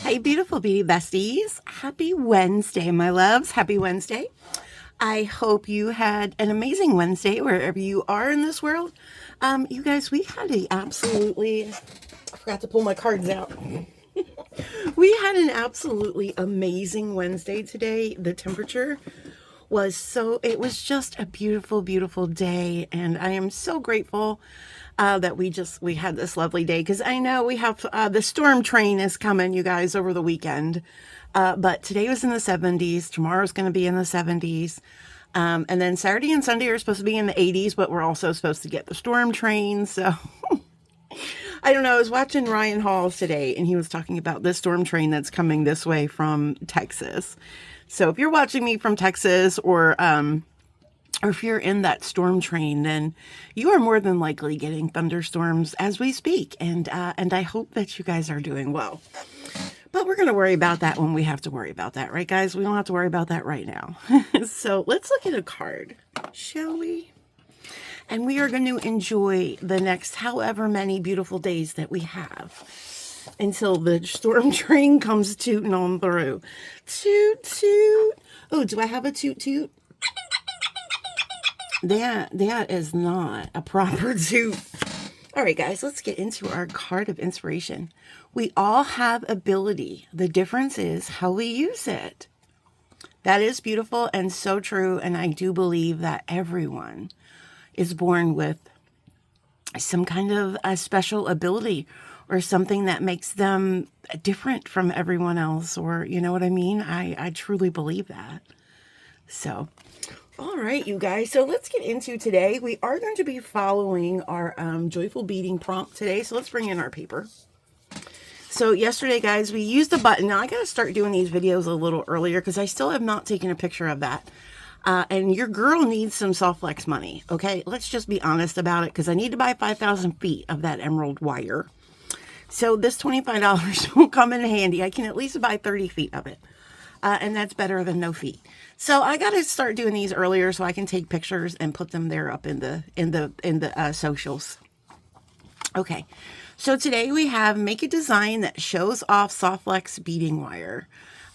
Hey, beautiful beauty besties. Happy Wednesday, my loves. Happy Wednesday. I hope you had an amazing Wednesday wherever you are in this world. You guys, we had I forgot to pull my cards out. We had an absolutely amazing Wednesday today. The temperature it was just a beautiful, beautiful day. And I am so grateful that we had this lovely day, because I know we have the storm train is coming, you guys, over the weekend. But today was in the 70s. Tomorrow's going to be in the 70s. And then Saturday and Sunday are supposed to be in the 80s, but we're also supposed to get the storm train. So I don't know. I was watching Ryan Hall today, and he was talking about this storm train that's coming this way from Texas. So if you're watching me from Texas, or if you're in that storm train, then you are more than likely getting thunderstorms as we speak. And I hope that you guys are doing well. But we're going to worry about that when we have to worry about that, right, guys? We don't have to worry about that right now. So let's look at a card, shall we? And we are going to enjoy the next however many beautiful days that we have until the storm train comes tooting on through. Toot, toot. Oh, do I have a toot, toot? That is not a proper toot. All right, guys, let's get into our card of inspiration. We all have ability. The difference is how we use it. That is beautiful and so true. And I do believe that everyone is born with some kind of a special ability, or something that makes them different from everyone else, or you know what I mean? I truly believe that. So, all right, you guys. So let's get into today. We are going to be following our Joyful Beading prompt today. So let's bring in our paper. So yesterday, guys, we used the button. Now I got to start doing these videos a little earlier because I still have not taken a picture of that. And your girl needs some Softflex money. Okay, let's just be honest about it, because I need to buy 5,000 feet of that emerald wire. So this $25 will come in handy. I can at least buy 30 feet of it. And that's better than no feet. So I got to start doing these earlier so I can take pictures and put them there up in the socials. Okay. So today we have make a design that shows off Softflex beading wire.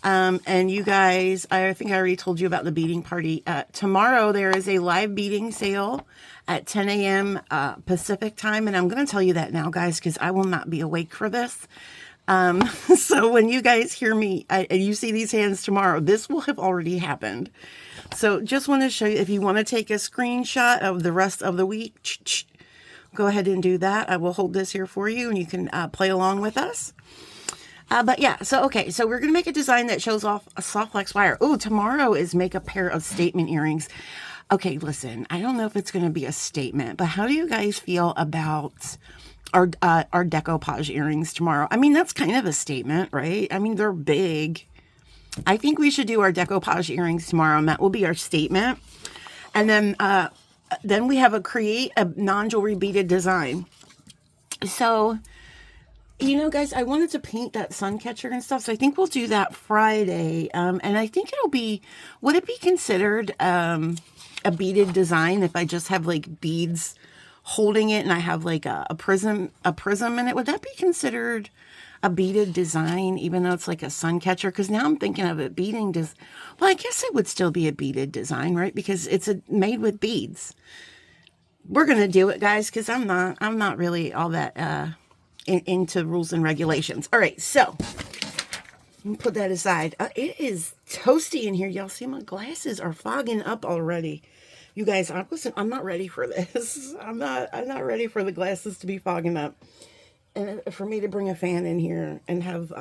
And you guys, I think I already told you about the beading party. Tomorrow there is a live beading sale at 10 a.m. Pacific time. And I'm going to tell you that now, guys, because I will not be awake for this. So when you guys hear me and you see these hands tomorrow, this will have already happened. So just want to show you, if you want to take a screenshot of the rest of the week, go ahead and do that. I will hold this here for you and you can play along with us. But yeah, so okay, so we're going to make a design that shows off a Softflex wire. Oh, tomorrow is make a pair of statement earrings. Okay, listen, I don't know if it's going to be a statement, but how do you guys feel about our decoupage earrings tomorrow? I mean, that's kind of a statement, right? I mean, they're big. I think we should do our decoupage earrings tomorrow, and that will be our statement. And then we have create a non-jewelry beaded design. So, you know, guys, I wanted to paint that sun catcher and stuff, so I think we'll do that Friday. And I think would it be considered a beaded design if I just have like beads holding it and I have like a prism in it? Would that be considered a beaded design, even though it's like a sun catcher? Because now I'm thinking of it beading. Well, I guess it would still be a beaded design, right? Because it's made with beads. We're gonna do it, guys, because I'm not really all that into rules and regulations. All right, so let me put that aside. It is toasty in here. Y'all see my glasses are fogging up already. You guys, I'm not ready for this. I'm not ready for the glasses to be fogging up, and for me to bring a fan in here and have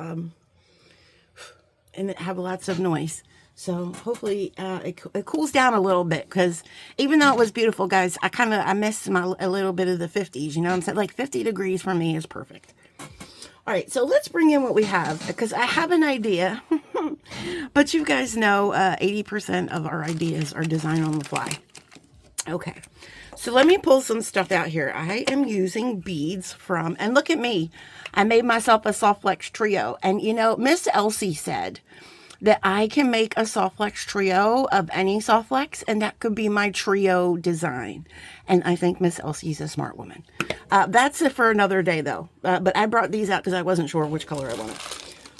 lots of noise. So hopefully it cools down a little bit, because even though it was beautiful, guys, I missed a little bit of the 50s. You know what I'm saying? Like 50 degrees for me is perfect. All right, so let's bring in what we have, because I have an idea. But you guys know 80% of our ideas are designed on the fly. Okay, so let me pull some stuff out here. I am using beads and look at me. I made myself a Softflex trio. And you know, Miss Elsie said that I can make a Softflex trio of any Softflex, and that could be my trio design. And I think Miss Elsie's a smart woman. That's it for another day, though. But I brought these out because I wasn't sure which color I wanted.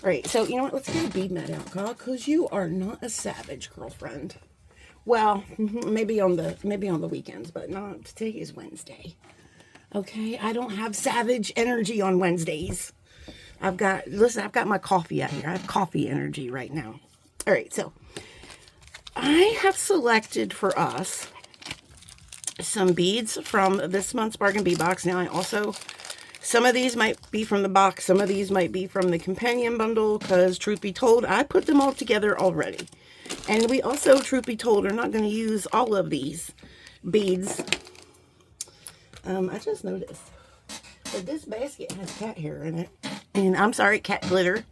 All right, so you know what? Let's get a bead mat out, Kyle, because you are not a savage, girlfriend. Well, maybe on the weekends, but not today is Wednesday. Okay, I don't have savage energy on Wednesdays. I've got my coffee out here. I have coffee energy right now. All right, so I have selected for us some beads from this month's Bargain Bee Box. Now, some of these might be from the box, some of these might be from the companion bundle, because truth be told, I put them all together already. And we also, truth be told, are not going to use all of these beads. I just noticed that this basket has cat hair in it. And I'm sorry, cat glitter.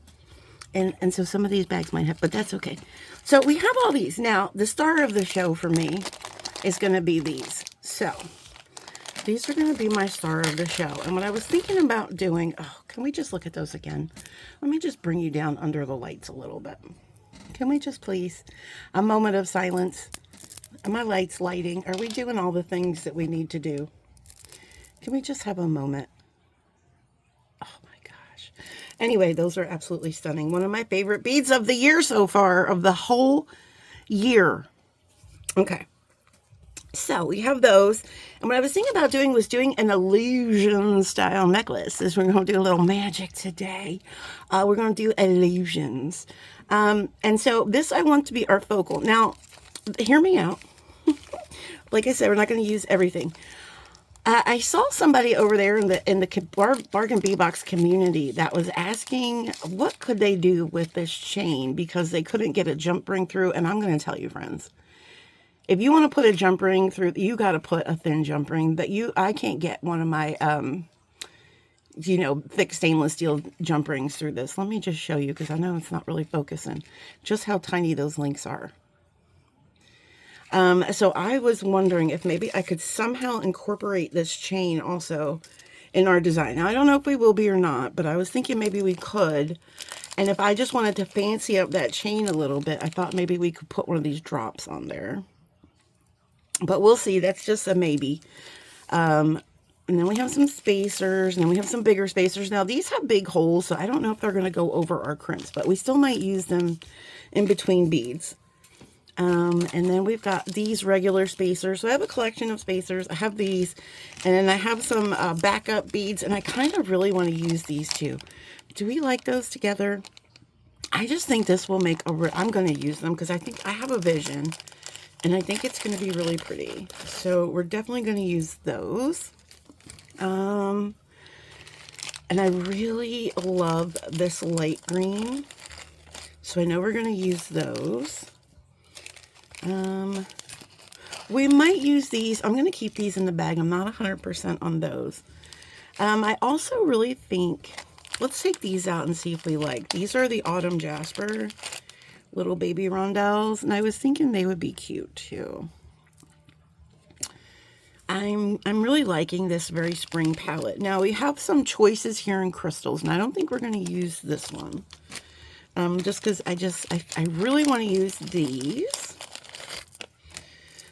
And so some of these bags might have, but that's okay. So we have all these. Now, the star of the show for me is going to be these. So these are going to be my star of the show. And what I was thinking about doing, can we just look at those again? Let me just bring you down under the lights a little bit. Can we just please, a moment of silence? Are my lights lighting? Are we doing all the things that we need to do? Can we just have a moment? Oh my gosh. Anyway, those are absolutely stunning. One of my favorite beads of the year so far, of the whole year. Okay. So we have those. And what I was thinking about doing was doing an illusion style necklace. As we're going to do a little magic today. We're going to do illusions. And so this I want to be our focal. Now, hear me out. Like I said, we're not going to use everything. I saw somebody over there in the Bargain Bee Box community that was asking what could they do with this chain because they couldn't get a jump ring through. And I'm going to tell you, friends, if you want to put a jump ring through, you got to put a thin jump ring. But I can't get one of my, thick stainless steel jump rings through this. Let me just show you because I know it's not really focusing just how tiny those links are. So I was wondering if maybe I could somehow incorporate this chain also in our design. Now, I don't know if we will be or not, but I was thinking maybe we could. And if I just wanted to fancy up that chain a little bit, I thought maybe we could put one of these drops on there. But we'll see. That's just a maybe. And then we have some spacers, and then we have some bigger spacers. Now, these have big holes, so I don't know if they're going to go over our crimps, but we still might use them in between beads. And then we've got these regular spacers. So I have a collection of spacers. I have these, and then I have some backup beads, and I kind of really want to use these too. Do we like those together? I just think this will make I'm going to use them because I think I have a vision. And I think it's going to be really pretty. So we're definitely going to use those. And I really love this light green. So I know we're going to use those. We might use these. I'm going to keep these in the bag. I'm not 100% on those. I also really think, let's take these out and see if we like. These are the Autumn Jasper little baby rondelles, and I was thinking they would be cute too. I'm really liking this very spring palette. Now we have some choices here in crystals, and I don't think we're going to use this one. Just because I really want to use these.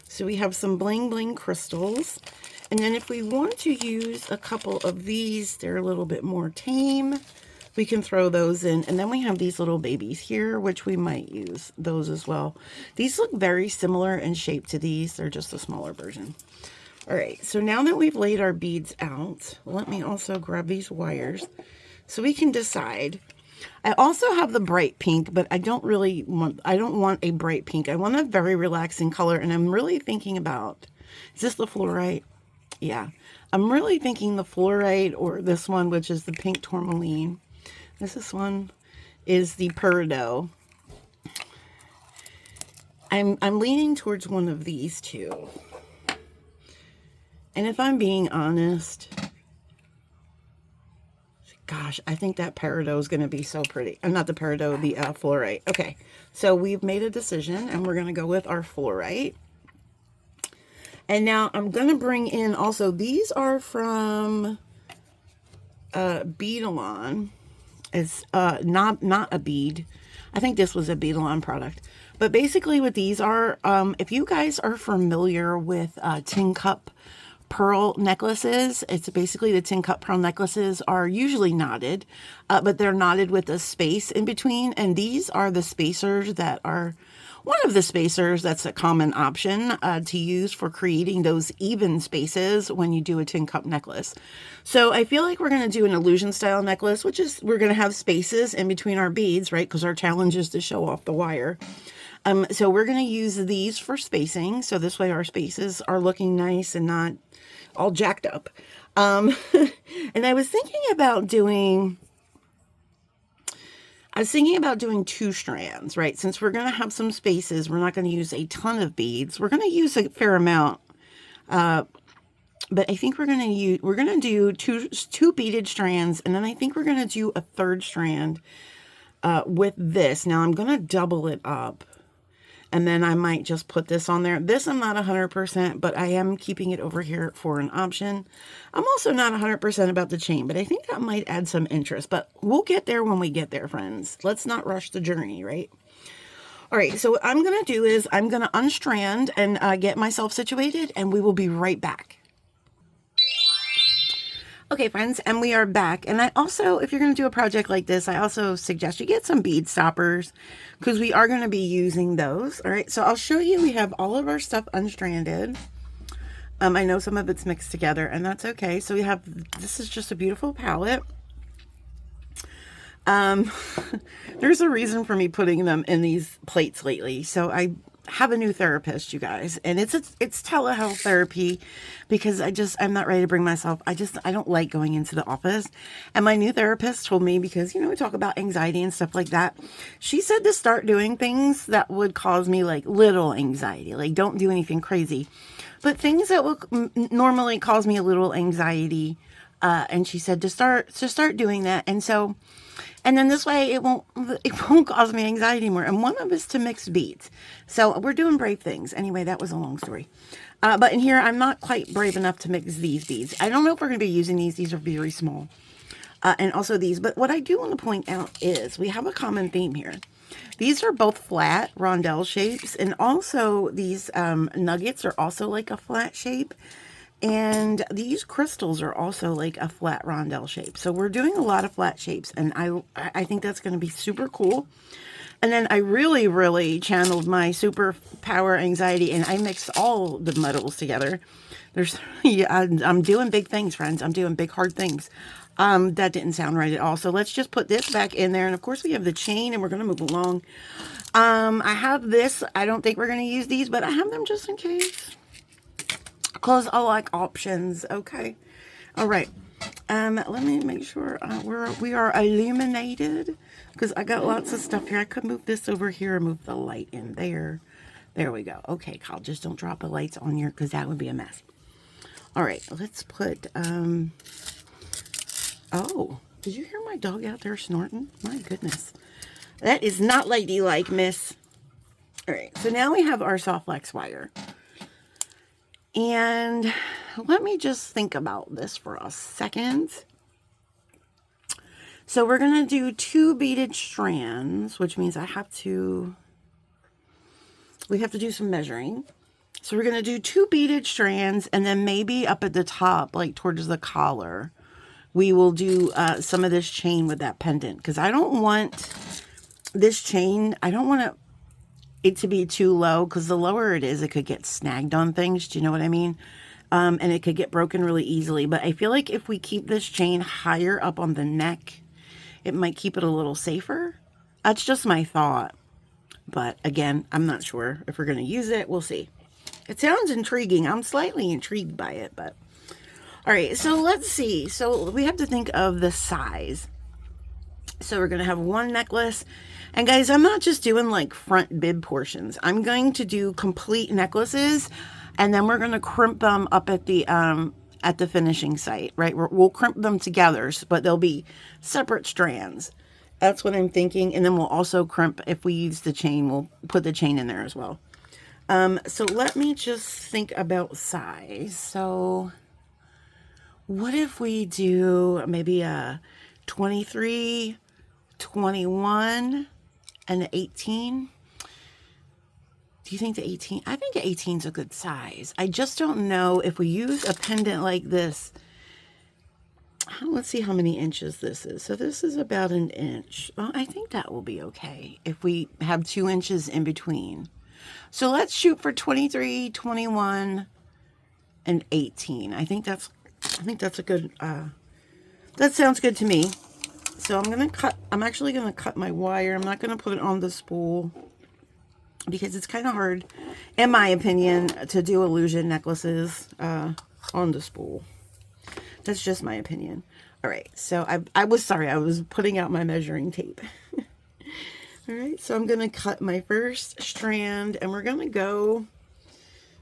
So we have some bling bling crystals, and then if we want to use a couple of these, they're a little bit more tame. We can throw those in. And then we have these little babies here, which we might use those as well. These look very similar in shape to these. They're just a smaller version. All right, so now that we've laid our beads out, let me also grab these wires so we can decide. I also have the bright pink, but I don't want a bright pink. I want a very relaxing color, and I'm really thinking about, is this the fluorite? Yeah, I'm really thinking the fluorite or this one, which is the pink tourmaline. This one is the peridot. I'm leaning towards one of these two. And if I'm being honest, gosh, I think that peridot is going to be so pretty. Not the peridot, the fluorite. Okay, so we've made a decision, and we're going to go with our fluorite. And now I'm going to bring in also, these are from Beadalon. It's not a bead. I think this was a Beadalon product. But basically what these are, if you guys are familiar with tin cup pearl necklaces. It's basically the tin cup pearl necklaces are usually knotted, but they're knotted with a space in between. And these are the spacers that are one of the spacers that's a common option to use for creating those even spaces when you do a tin cup necklace. So I feel like we're going to do an illusion style necklace, which is we're going to have spaces in between our beads, right? Because our challenge is to show off the wire. So we're going to use these for spacing. So this way our spaces are looking nice and not all jacked up. And I was thinking about doing 2 strands, right? Since we're going to have some spaces, we're not going to use a ton of beads. We're going to use a fair amount. But I think we're going to do two beaded strands. And then I think we're going to do a 3rd strand, with this. Now I'm going to double it up. And then I might just put this on there. This I'm not 100%, but I am keeping it over here for an option. I'm also not 100% about the chain, but I think that might add some interest. But we'll get there when we get there, friends. Let's not rush the journey, right? All right, so what I'm going to do is I'm going to unstrand and get myself situated, and we will be right back. Okay, friends, and we are back. And I also, if you're going to do a project like this, I also suggest you get some bead stoppers because we are going to be using those. All right, so I'll show you. We have all of our stuff unstranded. I know some of it's mixed together, and that's okay. So we have, this is just a beautiful palette. There's a reason for me putting them in these plates lately. So I have a new therapist, you guys, and it's telehealth therapy because I'm not ready to bring myself. I don't like going into the office. And my new therapist told me, because, you know, we talk about anxiety and stuff like that. She said to start doing things that would cause me like little anxiety, like don't do anything crazy, but things that will normally cause me a little anxiety. And she said to start doing that. And then this way it won't cause me anxiety anymore. And one of them is to mix beads. So we're doing brave things. Anyway, that was a long story. But in here, I'm not quite brave enough to mix these beads. I don't know if we're going to be using these. These are very small. And also these. But what I do want to point out is we have a common theme here. These are both flat rondelle shapes. And also these nuggets are also like a flat shape. And these crystals are also like a flat rondelle shape. So we're doing a lot of flat shapes, and I think that's going to be super cool. And then I really, really channeled my superpower anxiety, and I mixed all the metals together. I'm doing big things, friends. I'm doing big, hard things. That didn't sound right at all. So let's just put this back in there. And of course we have the chain, and we're going to move along. I have this. I don't think we're going to use these, but I have them just in case. Because I like options. Okay. All right. Let me make sure we are illuminated, because I got lots of stuff here. I could move this over here and move the light in there. There we go. Okay, Kyle, just don't drop the lights on here because that would be a mess. All right, let's put, oh, did you hear my dog out there snorting? My goodness. That is not ladylike, miss. All right, so now we have our Softflex wire. And let me just think about this for a second. So we're going to do 2 beaded strands, which means we have to do some measuring. So we're going to do 2 beaded strands, and then maybe up at the top, like towards the collar, we will do some of this chain with that pendant, because I don't want this chain, I don't want it to be too low, because the lower it is, it could get snagged on things. Do you know what I mean? And it could get broken really easily. But I feel like if we keep this chain higher up on the neck, it might keep it a little safer. That's just my thought. But again, I'm not sure if we're going to use it. We'll see. It sounds intriguing. I'm slightly intrigued by it, but all right. So let's see. So we have to think of the size. So we're going to have one necklace. And guys, I'm not just doing like front bib portions. I'm going to do complete necklaces, and then we're going to crimp them up at the finishing site, right? We'll crimp them together, but they'll be separate strands. That's what I'm thinking. And then we'll also crimp, if we use the chain, we'll put the chain in there as well. So let me just think about size. So what if we do maybe a 23, 21, and 18? Do you think the 18? I think the 18 is a good size. I just don't know if we use a pendant like this. Let's see how many inches this is. So this is about an inch. Well, I think that will be okay if we have 2 inches in between. So let's shoot for 23, 21, and 18. I think that's a good, that sounds good to me. So I'm actually going to cut my wire. I'm not going to put it on the spool because it's kind of hard, in my opinion, to do illusion necklaces on the spool. That's just my opinion. All right, so I was sorry, I was putting out my measuring tape. All right, so I'm going to cut my first strand, and we're going to go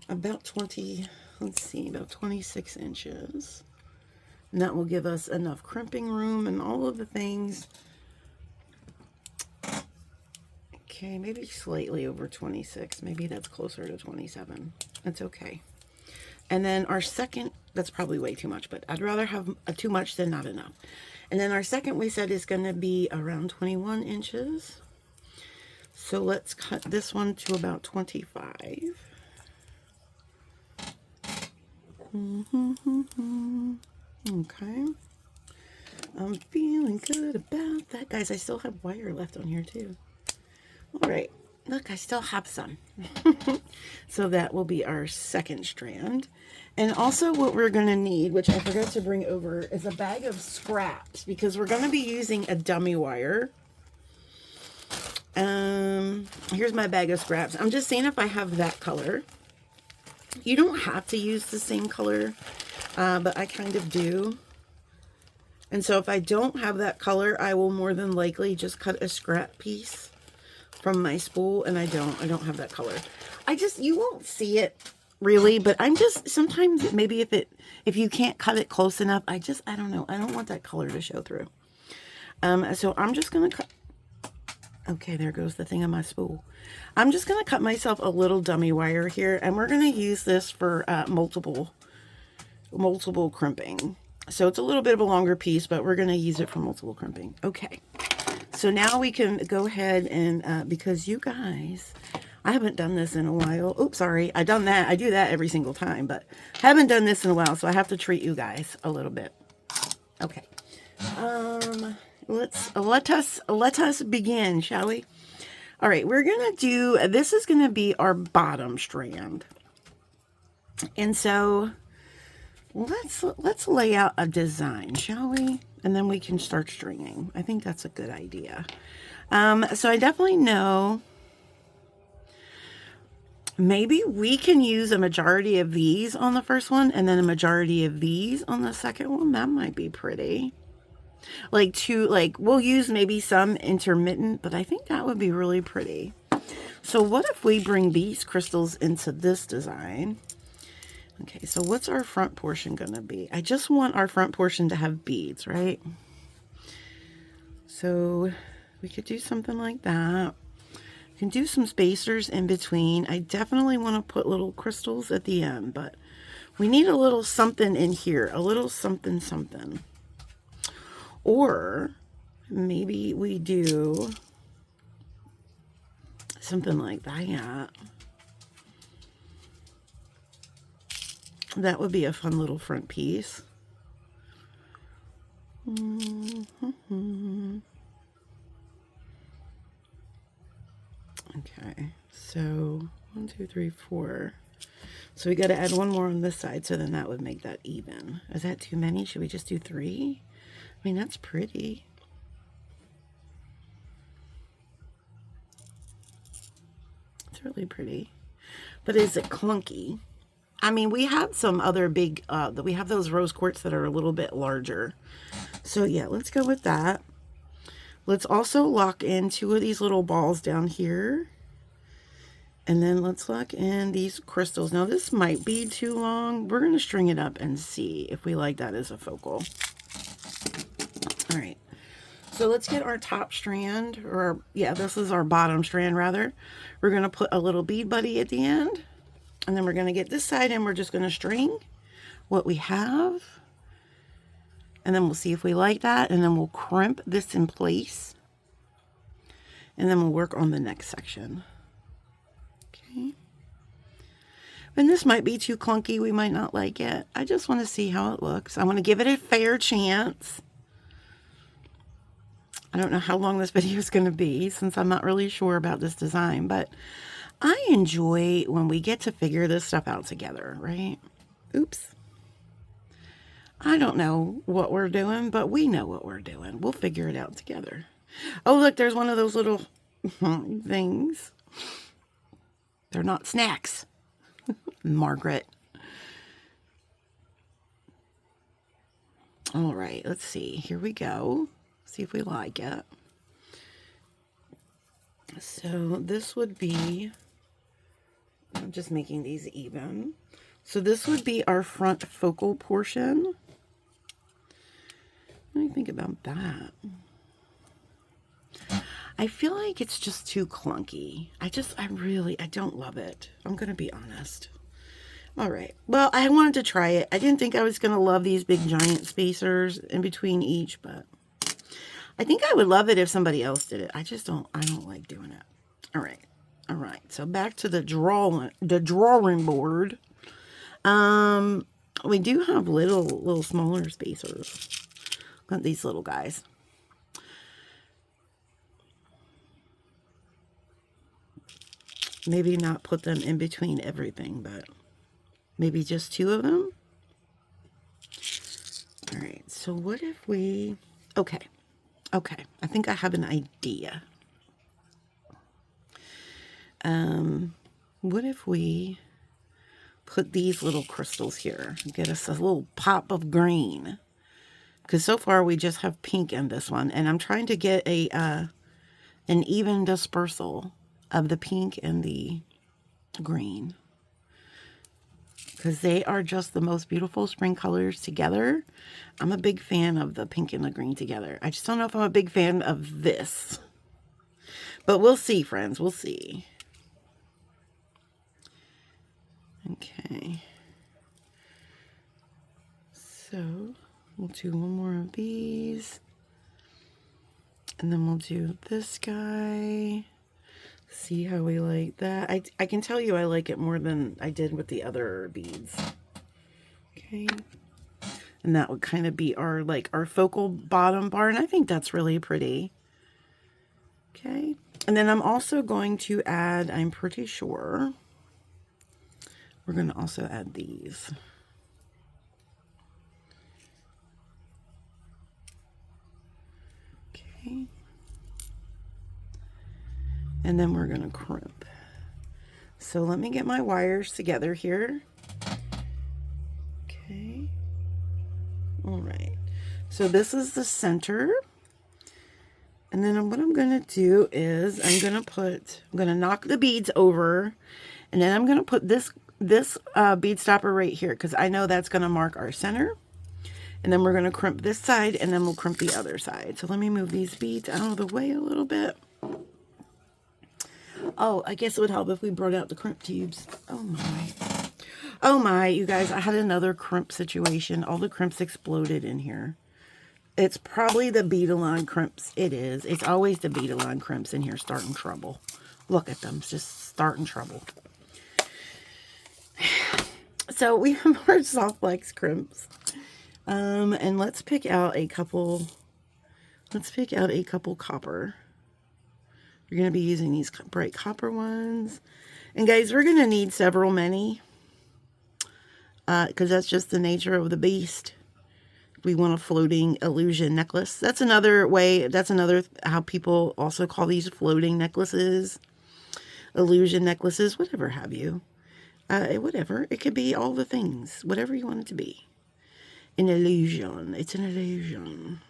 about 26 inches. And that will give us enough crimping room and all of the things. Okay, maybe slightly over 26. Maybe that's closer to 27. That's okay. And then our second, that's probably way too much, but I'd rather have too much than not enough. And then our second we said is going to be around 21 inches. So let's cut this one to about 25. Okay. I'm feeling good about that. Guys, I still have wire left on here too. All right. Look, I still have some. So that will be our second strand. And also what we're going to need, which I forgot to bring over, is a bag of scraps because we're going to be using a dummy wire. Here's my bag of scraps. I'm just seeing if I have that color. You don't have to use the same color, but I kind of do. And so if I don't have that color, I will more than likely just cut a scrap piece from my spool, and I don't have that color. You won't see it really, but I'm just, sometimes maybe if you can't cut it close enough, I don't know. I don't want that color to show through. So I'm just going to cut. Okay, there goes the thing on my spool. I'm just going to cut myself a little dummy wire here, and we're going to use this for multiple crimping. So it's a little bit of a longer piece, but we're going to use it for multiple crimping. Okay, so now we can go ahead and, because you guys, I haven't done this in a while. Oops, sorry, I do that every single time, but haven't done this in a while, so I have to treat you guys a little bit. Okay. Let us begin, shall we? All right, we're gonna do, this is gonna be our bottom strand. And so let's lay out a design, shall we? And then we can start stringing. I think that's a good idea. So I definitely know maybe we can use a majority of these on the first one and then a majority of these on the second one. That might be pretty. We'll use maybe some intermittent, but I think that would be really pretty. So what if we bring these crystals into this design? Okay, so what's our front portion gonna be? I just want our front portion to have beads, right? So we could do something like that. You can do some spacers in between. I definitely want to put little crystals at the end, but we need a little something in here, a little something something. Or maybe we do something like that. That would be a fun little front piece. Okay, so 1, 2, 3, 4. So we got to add one more on this side, so then that would make that even. Is that too many? Should we just do 3? I mean, that's pretty. It's really pretty. But is it clunky? I mean, we have some other big, we have those rose quartz that are a little bit larger. So yeah, let's go with that. Let's also lock in 2 of these little balls down here. And then let's lock in these crystals. Now this might be too long. We're going to string it up and see if we like that as a focal. All right. So let's get our top strand, or yeah, this is our bottom strand rather. We're going to put a little bead buddy at the end. And then we're going to get this side and we're just going to string what we have. And then we'll see if we like that. And then we'll crimp this in place. And then we'll work on the next section. Okay. And this might be too clunky. We might not like it. I just want to see how it looks. I want to give it a fair chance. I don't know how long this video is going to be since I'm not really sure about this design, but I enjoy when we get to figure this stuff out together, right? Oops. I don't know what we're doing, but we know what we're doing. We'll figure it out together. Oh, look, there's one of those little things. They're not snacks. Margaret. All right, let's see. Here we go. See if we like it. So this would be, I'm just making these even. So this would be our front focal portion. What do you think about that? I feel like it's just too clunky. I don't love it. I'm going to be honest. All right. Well, I wanted to try it. I didn't think I was going to love these big giant spacers in between each, but I think I would love it if somebody else did it. I don't like doing it. All right. All right. So back to the drawing board. We do have little smaller spacers. Got these little guys. Maybe not put them in between everything, but maybe just 2 of them. All right. So what if we, okay. I think I have an idea. What if we put these little crystals here, get us a little pop of green? Because so far we just have pink in this one, and I'm trying to get an even dispersal of the pink and the green, because they are just the most beautiful spring colors together. I'm a big fan of the pink and the green together. I just don't know if I'm a big fan of this, but we'll see, friends. We'll see. Okay. So we'll do one more of these, and then we'll do this guy. See how we like that. I can tell you I like it more than I did with the other beads. Okay. And that would kind of be our focal bottom bar, and I think that's really pretty. Okay. And then I'm also going to add, I'm pretty sure, we're going to also add these. Okay. And then we're going to crimp. So let me get my wires together here. Okay. All right. So this is the center. And then what I'm going to do is I'm going to knock the beads over, and then I'm going to put this bead stopper right here, because I know that's going to mark our center. And then we're going to crimp this side, and then we'll crimp the other side. So let me move these beads out of the way a little bit. Oh, I guess it would help if we brought out the crimp tubes. Oh my. Oh my, you guys, I had another crimp situation. All the crimps exploded in here. It's probably the Beadline crimps. It is. It's always the Beadline crimps in here starting trouble. Look at them, just starting trouble. So we have our Softflex crimps. And let's pick out a couple. Let's pick out a couple copper. We're going to be using these bright copper ones. And guys, we're going to need many. Because that's just the nature of the beast. We want a floating illusion necklace. That's another way. That's another how people also call these floating necklaces. Illusion necklaces. Whatever have you. Whatever. It could be all the things. Whatever you want it to be. An illusion. It's an illusion.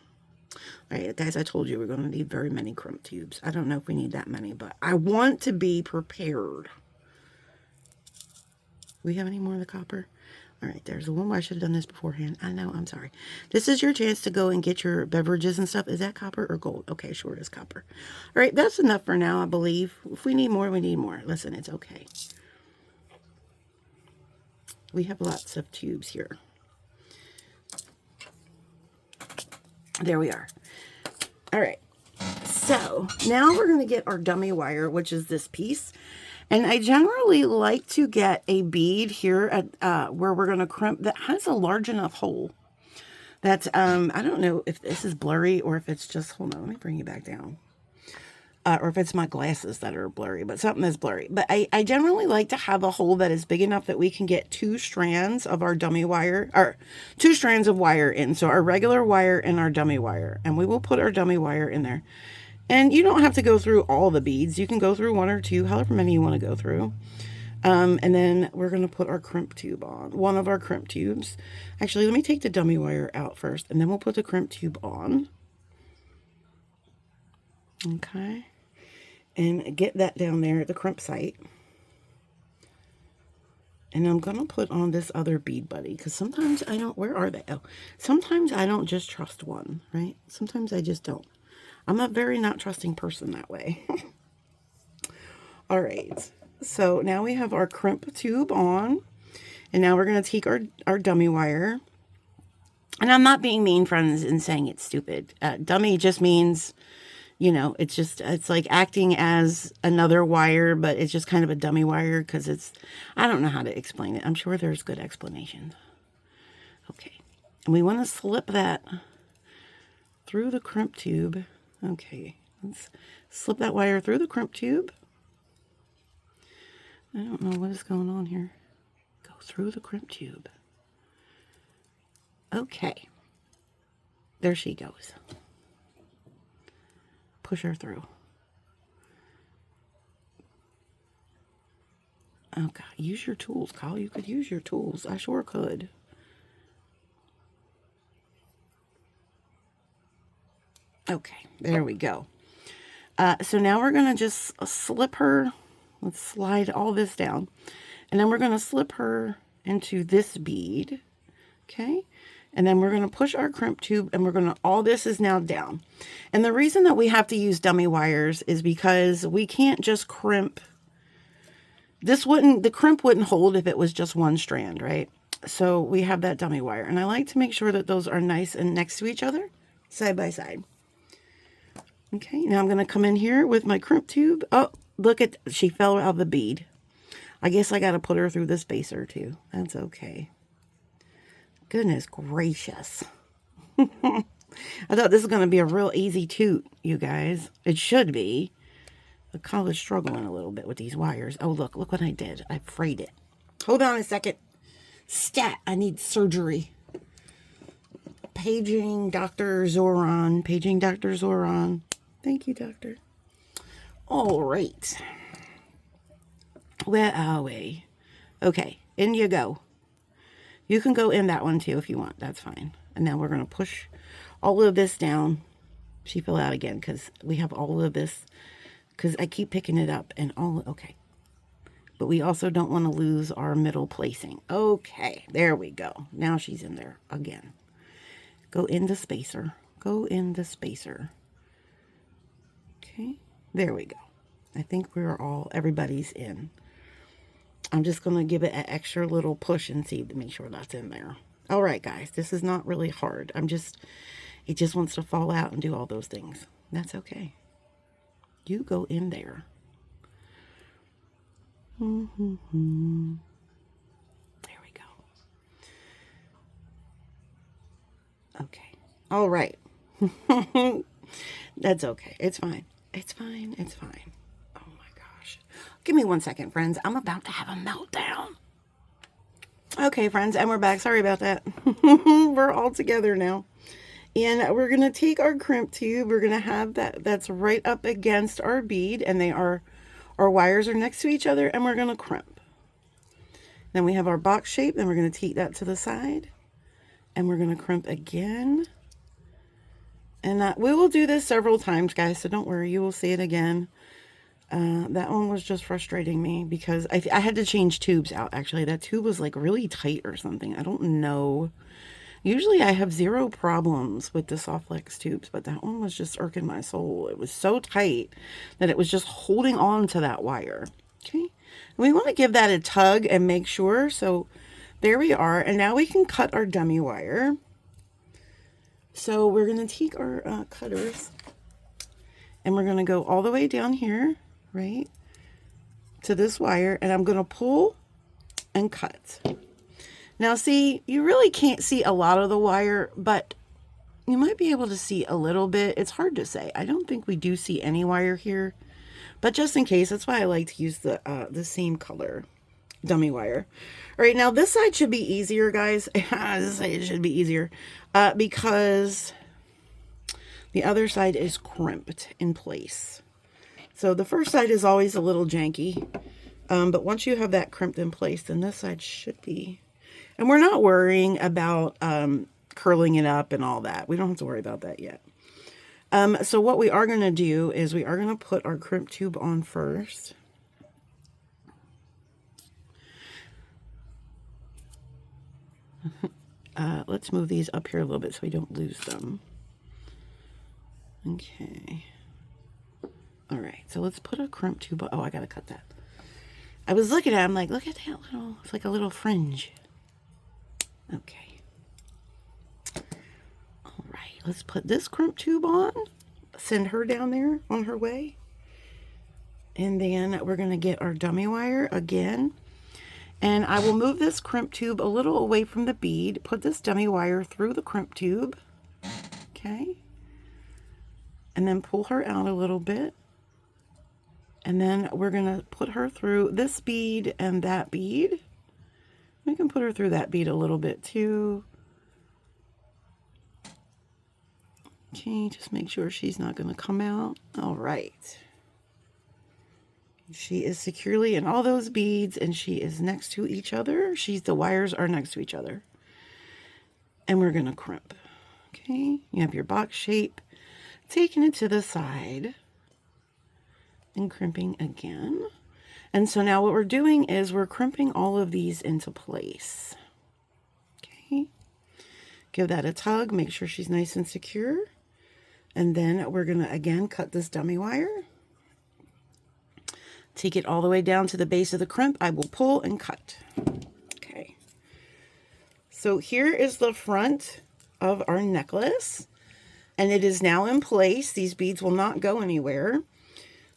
All right, guys, I told you we're going to need very many crimp tubes. I don't know if we need that many, but I want to be prepared. We have any more of the copper? All right, there's the one where I should have done this beforehand. I know, I'm sorry. This is your chance to go and get your beverages and stuff. Is that copper or gold? Okay, sure it is copper. All right, that's enough for now, I believe. If we need more, we need more. Listen, it's okay. We have lots of tubes here. There we are. All right. So now we're going to get our dummy wire, which is this piece. And I generally like to get a bead here at where we're going to crimp that has a large enough hole. That's, I don't know if this is blurry or if it's just, hold on, let me bring you back down. Or if it's my glasses that are blurry, but something is blurry. But I generally like to have a hole that is big enough that we can get 2 strands of our dummy wire, or 2 strands of wire in. So our regular wire and our dummy wire. And we will put our dummy wire in there. And you don't have to go through all the beads. You can go through 1 or 2, however many you want to go through. And then we're going to put our crimp tube on, one of our crimp tubes. Actually, let me take the dummy wire out first, and then we'll put the crimp tube on. Okay. And get that down there at the crimp site. And I'm going to put on this other bead buddy, because sometimes I don't, where are they? Oh, sometimes I don't just trust one, right? Sometimes I just don't. I'm a very not trusting person that way. All right. So now we have our crimp tube on. And now we're going to take our dummy wire. And I'm not being mean, friends, and saying it's stupid. Dummy just means, you know, it's like acting as another wire, but it's just kind of a dummy wire because it's, I don't know how to explain it. I'm sure there's good explanations. Okay. And we want to slip that through the crimp tube. Okay. Let's slip that wire through the crimp tube. I don't know what is going on here. Go through the crimp tube. Okay. There she goes. Push her through. Oh, God. Use your tools, Kyle. You could use your tools. I sure could. Okay. There we go. So now we're going to just slip her. Let's slide all this down. And then we're going to slip her into this bead. Okay. And then we're going to push our crimp tube, and we're going to, all this is now down. And the reason that we have to use dummy wires is because we can't just crimp. The crimp wouldn't hold if it was just one strand, right? So we have that dummy wire. And I like to make sure that those are nice and next to each other, side by side. Okay, now I'm going to come in here with my crimp tube. Oh, look at, she fell out of the bead. I guess I got to put her through the spacer too. That's okay. Goodness gracious. I thought this was going to be a real easy toot, you guys. It should be. The collar's struggling a little bit with these wires. Oh, look what I did. I frayed it. Hold on a second. Stat, I need surgery. Paging Dr. Zoran. Paging Dr. Zoran. Thank you, doctor. All right. Where are we? Okay, in you go. You can go in that one too if you want. That's fine. And now we're going to push all of this down. She fell out again because we have all of this. Because I keep picking it up and all. Okay. But we also don't want to lose our middle placing. Okay. There we go. Now she's in there again. Go in the spacer. Go in the spacer. Okay. There we go. I think everybody's in. I'm just going to give it an extra little push and see to make sure that's in there. All right, guys, this is not really hard. It just wants to fall out and do all those things. That's okay. You go in there. There we go. Okay. All right. That's okay. It's fine. It's fine. It's fine. Give me 1 second, friends. I'm about to have a meltdown. Okay, friends, and we're back. Sorry about that. We're all together now. And we're going to take our crimp tube. We're going to have that's right up against our bead. And our wires are next to each other. And we're going to crimp. Then we have our box shape. Then we're going to take that to the side. And we're going to crimp again. And we will do this several times, guys. So don't worry. You will see it again. That one was just frustrating me because I had to change tubes out. Actually, that tube was like really tight or something. I don't know. Usually I have zero problems with the Softflex tubes, but that one was just irking my soul. It was so tight that it was just holding on to that wire. Okay. And we want to give that a tug and make sure. So there we are. And now we can cut our dummy wire. So we're going to take our cutters and we're going to go all the way down here. Right to this wire, and I'm going to pull and cut. Now see, you really can't see a lot of the wire, but you might be able to see a little bit. It's hard to say. I don't think we do see any wire here, but just in case, that's why I like to use the same color dummy wire. All right, now this side should be easier, guys. This side should be easier because the other side is crimped in place. So the first side is always a little janky, but once you have that crimped in place, then this side should be. And we're not worrying about curling it up and all that. We don't have to worry about that yet. So what we are going to do is we are going to put our crimp tube on first. Let's move these up here a little bit so we don't lose them. Okay. All right, so let's put a crimp tube on. Oh, I got to cut that. I was looking at it, I'm like, look at that little, it's like a little fringe. Okay. All right, let's put this crimp tube on. Send her down there on her way. And then we're going to get our dummy wire again. And I will move this crimp tube a little away from the bead. Put this dummy wire through the crimp tube. Okay. And then pull her out a little bit. And then we're going to put her through this bead and that bead. We can put her through that bead a little bit too. Okay, just make sure she's not going to come out. All right. She is securely in all those beads and she is next to each other. The wires are next to each other. And we're going to crimp. Okay, you have your box shape. Taking it to the side. And crimping again. And so now what we're doing is we're crimping all of these into place. Okay. Give that a tug. Make sure she's nice and secure. And then we're going to, again, cut this dummy wire. Take it all the way down to the base of the crimp. I will pull and cut. Okay. So here is the front of our necklace. And it is now in place. These beads will not go anywhere.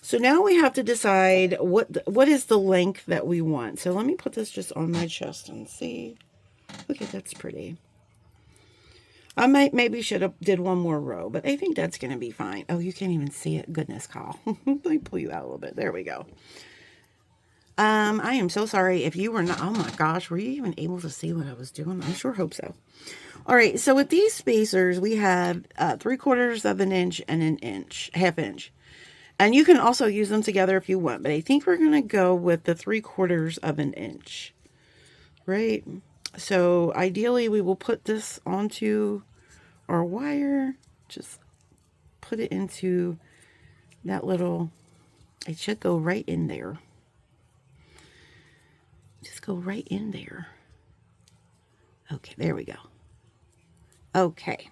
So now we have to decide what is the length that we want. So let me put this just on my chest and see. Okay, that's pretty. I maybe should have did one more row, but I think that's going to be fine. Oh, you can't even see it. Goodness, Kyle. Let me pull you out a little bit. There we go. I am so sorry if you were not. Oh my gosh, were you even able to see what I was doing? I sure hope so. All right, so with these spacers, we have 3/4 of an inch and an inch, ½ inch. And you can also use them together if you want, but I think we're going to go with the 3/4 of an inch, right? So ideally we will put this onto our wire, just put it into that little, it should go right in there. Just go right in there. Okay, there we go. Okay,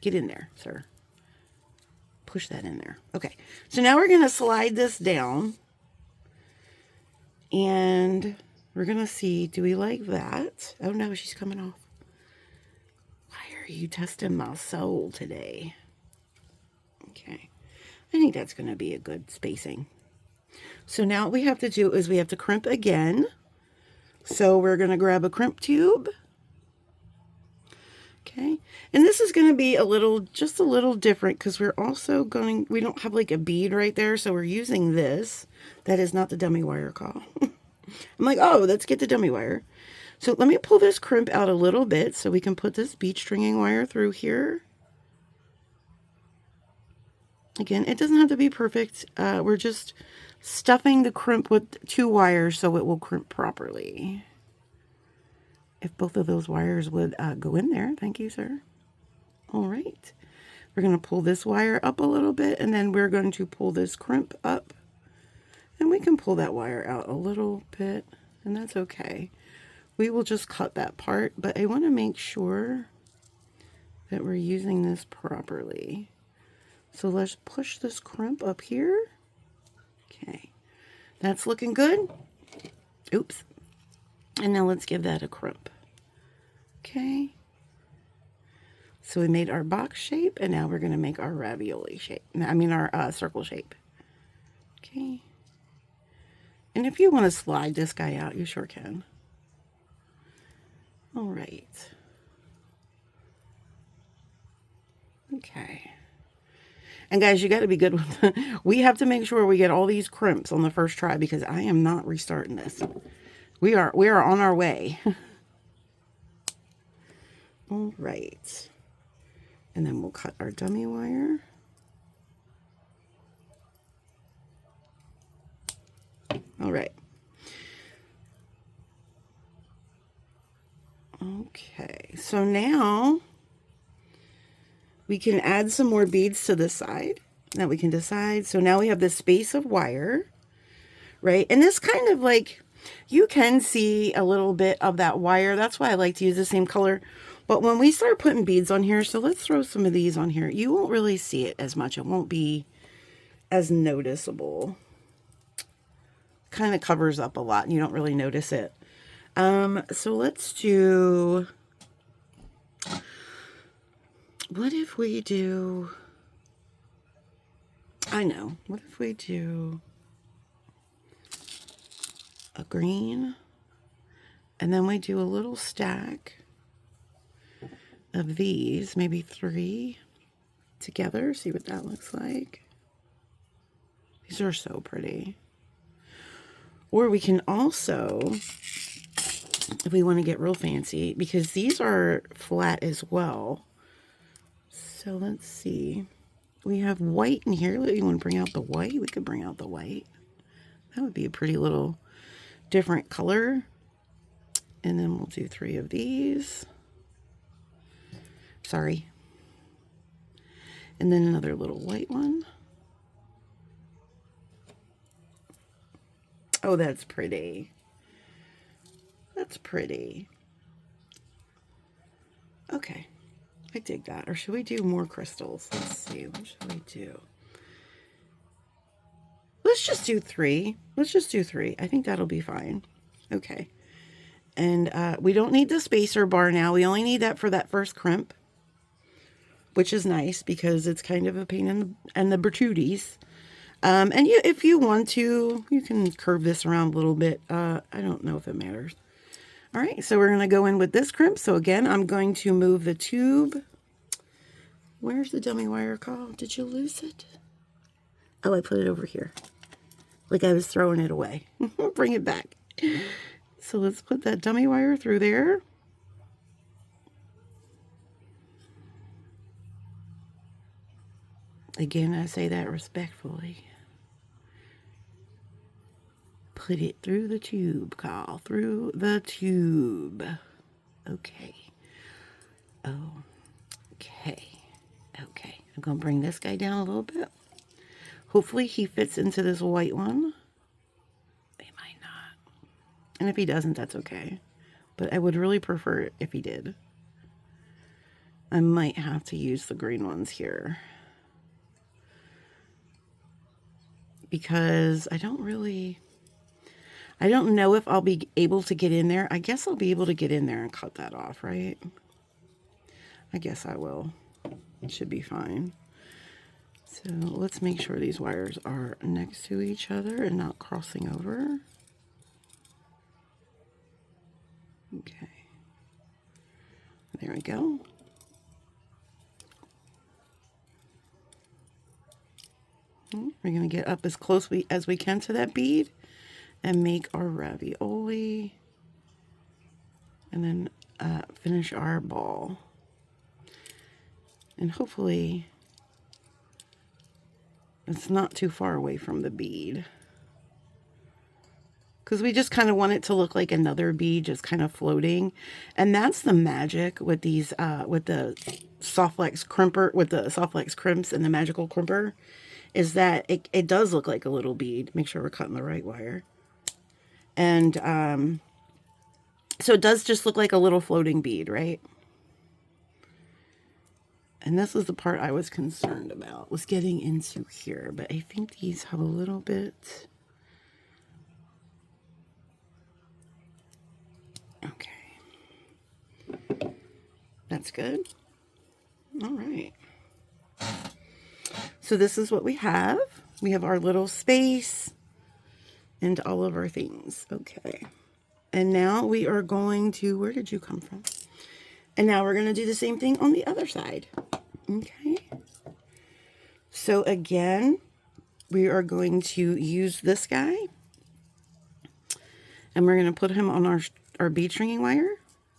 get in there, sir. Push that in there. Okay, so now we're going to slide this down and we're going to see, do we like that? Oh no, she's coming off. Why are you testing my soul today? Okay, I think that's going to be a good spacing. So now what we have to do is we have to crimp again. So we're going to grab a crimp tube. Okay, and this is going to be just a little different because we're also we don't have like a bead right there, so we're using this. That is not the dummy wire call. I'm like, oh, let's get the dummy wire. So let me pull this crimp out a little bit so we can put this bead stringing wire through here. Again, it doesn't have to be perfect. We're just stuffing the crimp with 2 wires so it will crimp properly. If both of those wires would go in there. Thank you, sir. All right. We're going to pull this wire up a little bit, and then we're going to pull this crimp up. And we can pull that wire out a little bit, and that's okay. We will just cut that part, but I want to make sure that we're using this properly. So let's push this crimp up here. Okay. That's looking good. Oops. And now let's give that a crimp. Okay. So we made our box shape, and now we're going to make our ravioli shape. I mean our circle shape. Okay. And if you want to slide this guy out, you sure can. All right. Okay. And guys, you got to be good with we have to make sure we get all these crimps on the first try because I am not restarting this. We are on our way. All right. And then we'll cut our dummy wire. All right. Okay, so now we can add some more beads to the side that we can decide. So now we have this space of wire, right? And this kind of like, you can see a little bit of that wire. That's why I like to use the same color. But when we start putting beads on here, so let's throw some of these on here. You won't really see it as much. It won't be as noticeable. Kind of covers up a lot and you don't really notice it. So let's do, what if we do, I know, what if we do a green and then we do a little stack of these, maybe 3 together, see what that looks like. These are so pretty. Or we can also, if we want to get real fancy, because these are flat as well. So let's see. We have white in here. You want to bring out the white? We could bring out the white. That would be a pretty little different color. And then we'll do 3 of these. Sorry. And then another little white one. Oh, that's pretty. That's pretty. Okay. I dig that. Or should we do more crystals? Let's see. What should we do? Let's just do 3. Let's just do 3. I think that'll be fine. Okay. And we don't need the spacer bar now. We only need that for that first crimp, which is nice because it's kind of a pain in the protrudies. And if you want to, you can curve this around a little bit. I don't know if it matters. All right, so we're going to go in with this crimp. So again, I'm going to move the tube. Where's the dummy wire call? Did you lose it? Oh, I put it over here. Like I was throwing it away. Bring it back. So let's put that dummy wire through there. Again, I say that respectfully. Put it through the tube, Carl. Through the tube. Okay. Oh. Okay. Okay. I'm going to bring this guy down a little bit. Hopefully he fits into this white one. He might not. And if he doesn't, that's okay. But I would really prefer it if he did. I might have to use the green ones here. Because I don't know if I'll be able to get in there. I guess I'll be able to get in there and cut that off, right? I guess I will. It should be fine. So let's make sure these wires are next to each other and not crossing over. Okay. There we go. We're going to get up as close as we can to that bead and make our ravioli. And then finish our ball. And hopefully it's not too far away from the bead. Because we just kind of want it to look like another bead just kind of floating. And that's the magic with these, with the Softflex crimper, with the Softflex crimps and the magical crimper, is that it does look like a little bead. Make sure we're cutting the right wire. And so it does just look like a little floating bead, right? And this is the part I was concerned about, was getting into here. But I think these have a little bit. Okay. That's good. All right. So this is what we have. We have our little space. into all of our things. Okay. And now we are going to, where did you come from? And now we're going to do the same thing on the other side. Okay. So again, we are going to use this guy. And we're going to put him on our bead stringing wire.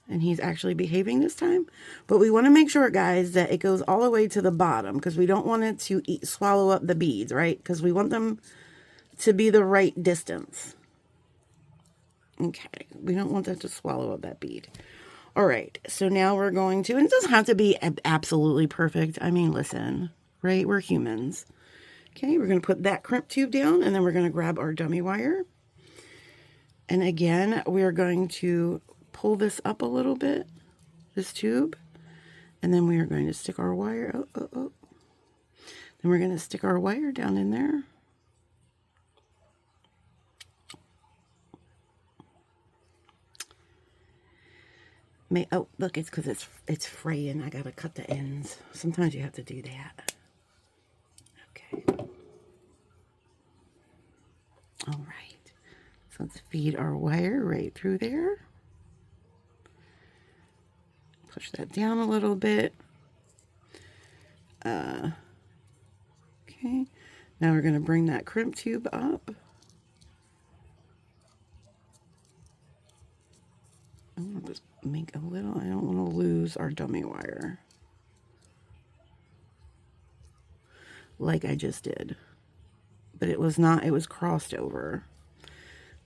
And he's actually behaving this time. But we want to make sure, guys, that it goes all the way to the bottom. Because we don't want it to swallow up the beads, right? Because we want them to be the right distance. Okay. We don't want that to swallow up that bead. All right. So now we're going to, and it doesn't have to be absolutely perfect. I mean, listen, right? We're humans. Okay. We're going to put that crimp tube down. And then we're going to grab our dummy wire. And again, we are going to pull this up a little bit, this tube, and then we are going to stick our wire, then we're going to stick our wire down in there. Oh, look, it's because it's fraying. I got to cut the ends. Sometimes you have to do that. Okay. All right. So let's feed our wire right through there. Push that down a little bit. Okay. Now we're going to bring that crimp tube up. I want to just make a little, I don't want to lose our dummy wire. Like I just did. But it was not, it was crossed over.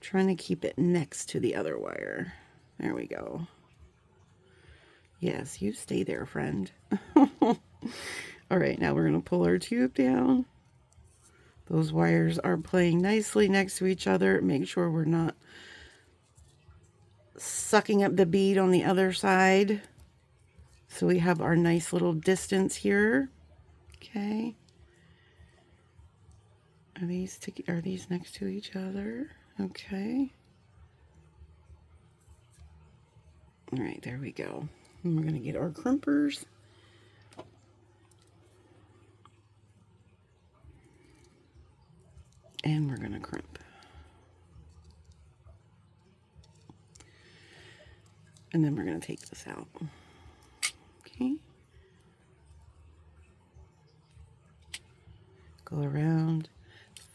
Trying to keep it next to the other wire. There we go. Yes, you stay there, friend. All right, now we're going to pull our tube down. Those wires are playing nicely next to each other. Make sure we're not sucking up the bead on the other side. So we have our nice little distance here. Okay. Are these next to each other? Okay. All right, there we go. And we're going to get our crimpers. And we're going to crimp. And then we're going to take this out. Okay. Go around,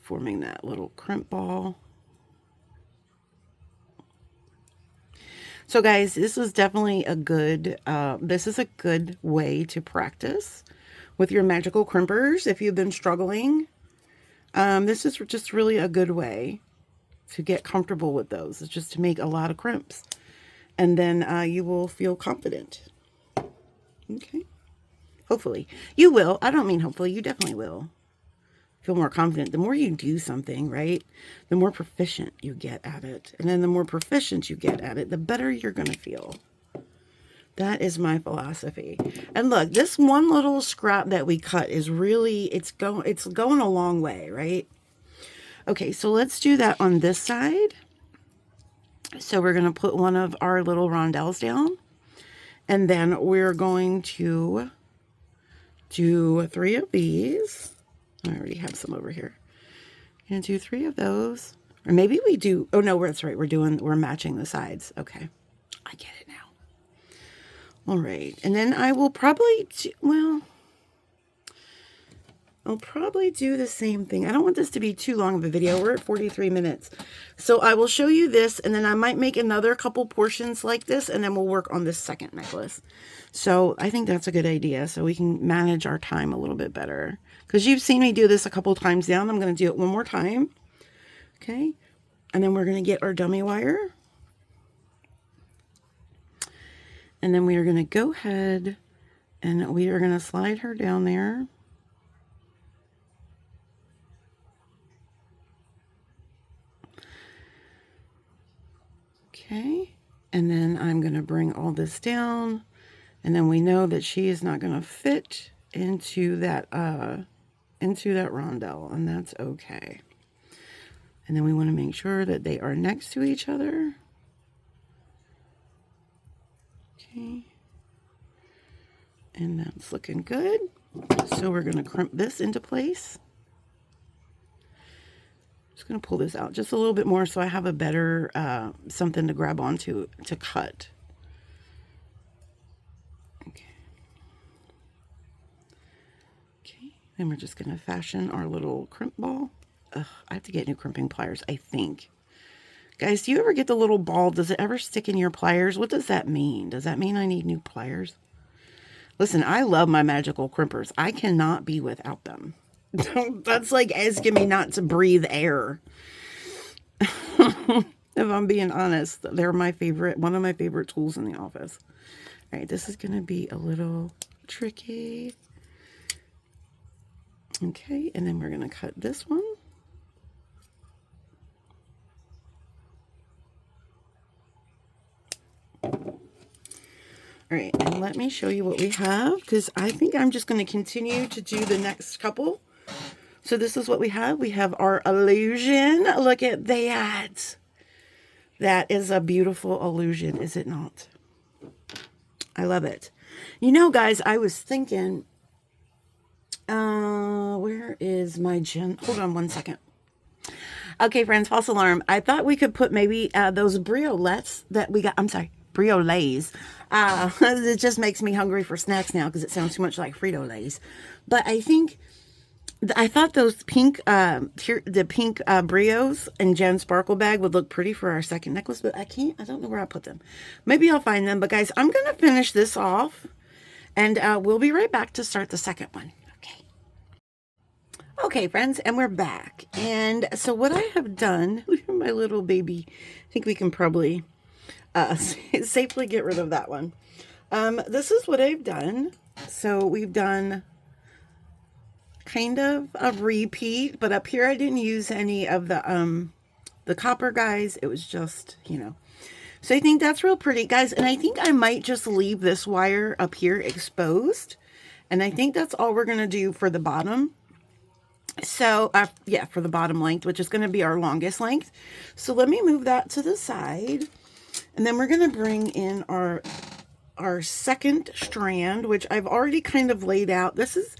forming that little crimp ball. So guys, this is definitely a good, this is a good way to practice with your magical crimpers if you've been struggling. This is just really a good way to get comfortable with those. It's just to make a lot of crimps. And then you will feel confident. Okay. Hopefully. You will. I don't mean hopefully. You definitely will. Feel more confident. The more you do something, right, the more proficient you get at it. And then the more proficient you get at it, the better you're going to feel. That is my philosophy. And look, this one little scrap that we cut is really, it's going a long way, right? Okay, so let's do that on this side. So we're going to put one of our little rondelles down. And then we're going to do 3 of these. I already have some over here. I'm going to do 3 of those. Or maybe we do, oh no, that's right. We're matching the sides. Okay. I get it now. All right. And then I will probably, I'll probably do the same thing. I don't want this to be too long of a video. We're at 43 minutes. So I will show you this, and then I might make another couple portions like this, and then we'll work on this second necklace. So I think that's a good idea, so we can manage our time a little bit better. Because you've seen me do this a couple times down. I'm going to do it one more time. Okay. And then we're going to get our dummy wire. And then we are going to go ahead and we are going to slide her down there. Okay, and then I'm going to bring all this down, and then we know that she is not going to fit into that rondelle, and that's okay. And then we want to make sure that they are next to each other. Okay, and that's looking good. So we're going to crimp this into place. just going to pull this out just a little bit more so I have a better something to grab onto to cut. Okay. Okay, then we're just going to fashion our little crimp ball. Ugh, I have to get new crimping pliers, I think. Guys, do you ever get the little ball? Does it ever stick in your pliers? What does that mean? Does that mean I need new pliers? Listen, I love my magical crimpers. I cannot be without them. That's like asking me not to breathe air. If I'm being honest, they're my favorite, one of my favorite tools in the office. All right, this is going to be a little tricky. Okay, and then we're going to cut this one. All right, and let me show you what we have, because I think I'm just going to continue to do the next couple. So this is what we have. We have our illusion. Look at that. That is a beautiful illusion, is it not? I love it. You know, guys, I was thinking, where is my gem? Hold on one second. Okay, friends, false alarm. I thought we could put maybe those briolets that we got. I'm sorry, briolets. It just makes me hungry for snacks now because it sounds too much like Frito-Lays. But I thought those pink, the pink brios and Gem Sparkle bag would look pretty for our second necklace, but I don't know where I put them. Maybe I'll find them. But guys, I'm going to finish this off and we'll be right back to start the second one. Okay, friends, and we're back. And so what I have done, look at my little baby. I think we can probably safely get rid of that one. This is what I've done. So we've done kind of a repeat, but up here I didn't use any of the copper, guys. It was just, you know. So I think that's real pretty, guys. And I think I might just leave this wire up here exposed. And I think that's all we're going to do for the bottom. So, yeah, for the bottom length, which is going to be our longest length. So let me move that to the side. And then we're going to bring in our second strand, which I've already kind of laid out. This is,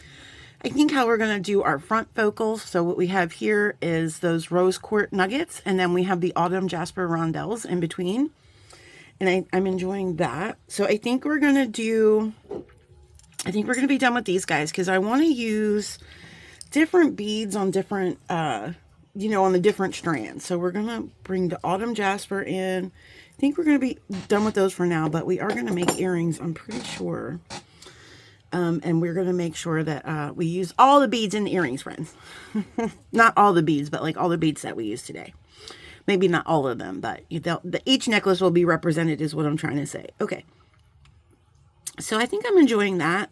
I think, how we're going to do our front focals. So what we have here is those rose quartz nuggets. And then we have the autumn jasper rondelles in between. And I'm enjoying that. So I think we're going to be done with these guys because I want to use different beads on different, you know, on the different strands. So we're going to bring the autumn jasper in. I think we're going to be done with those for now, but we are going to make earrings, I'm pretty sure. And we're going to make sure that we use all the beads in the earrings, friends. Not all the beads, but like all the beads that we use today. Maybe not all of them, but each necklace will be represented is what I'm trying to say. Okay. So I think I'm enjoying that.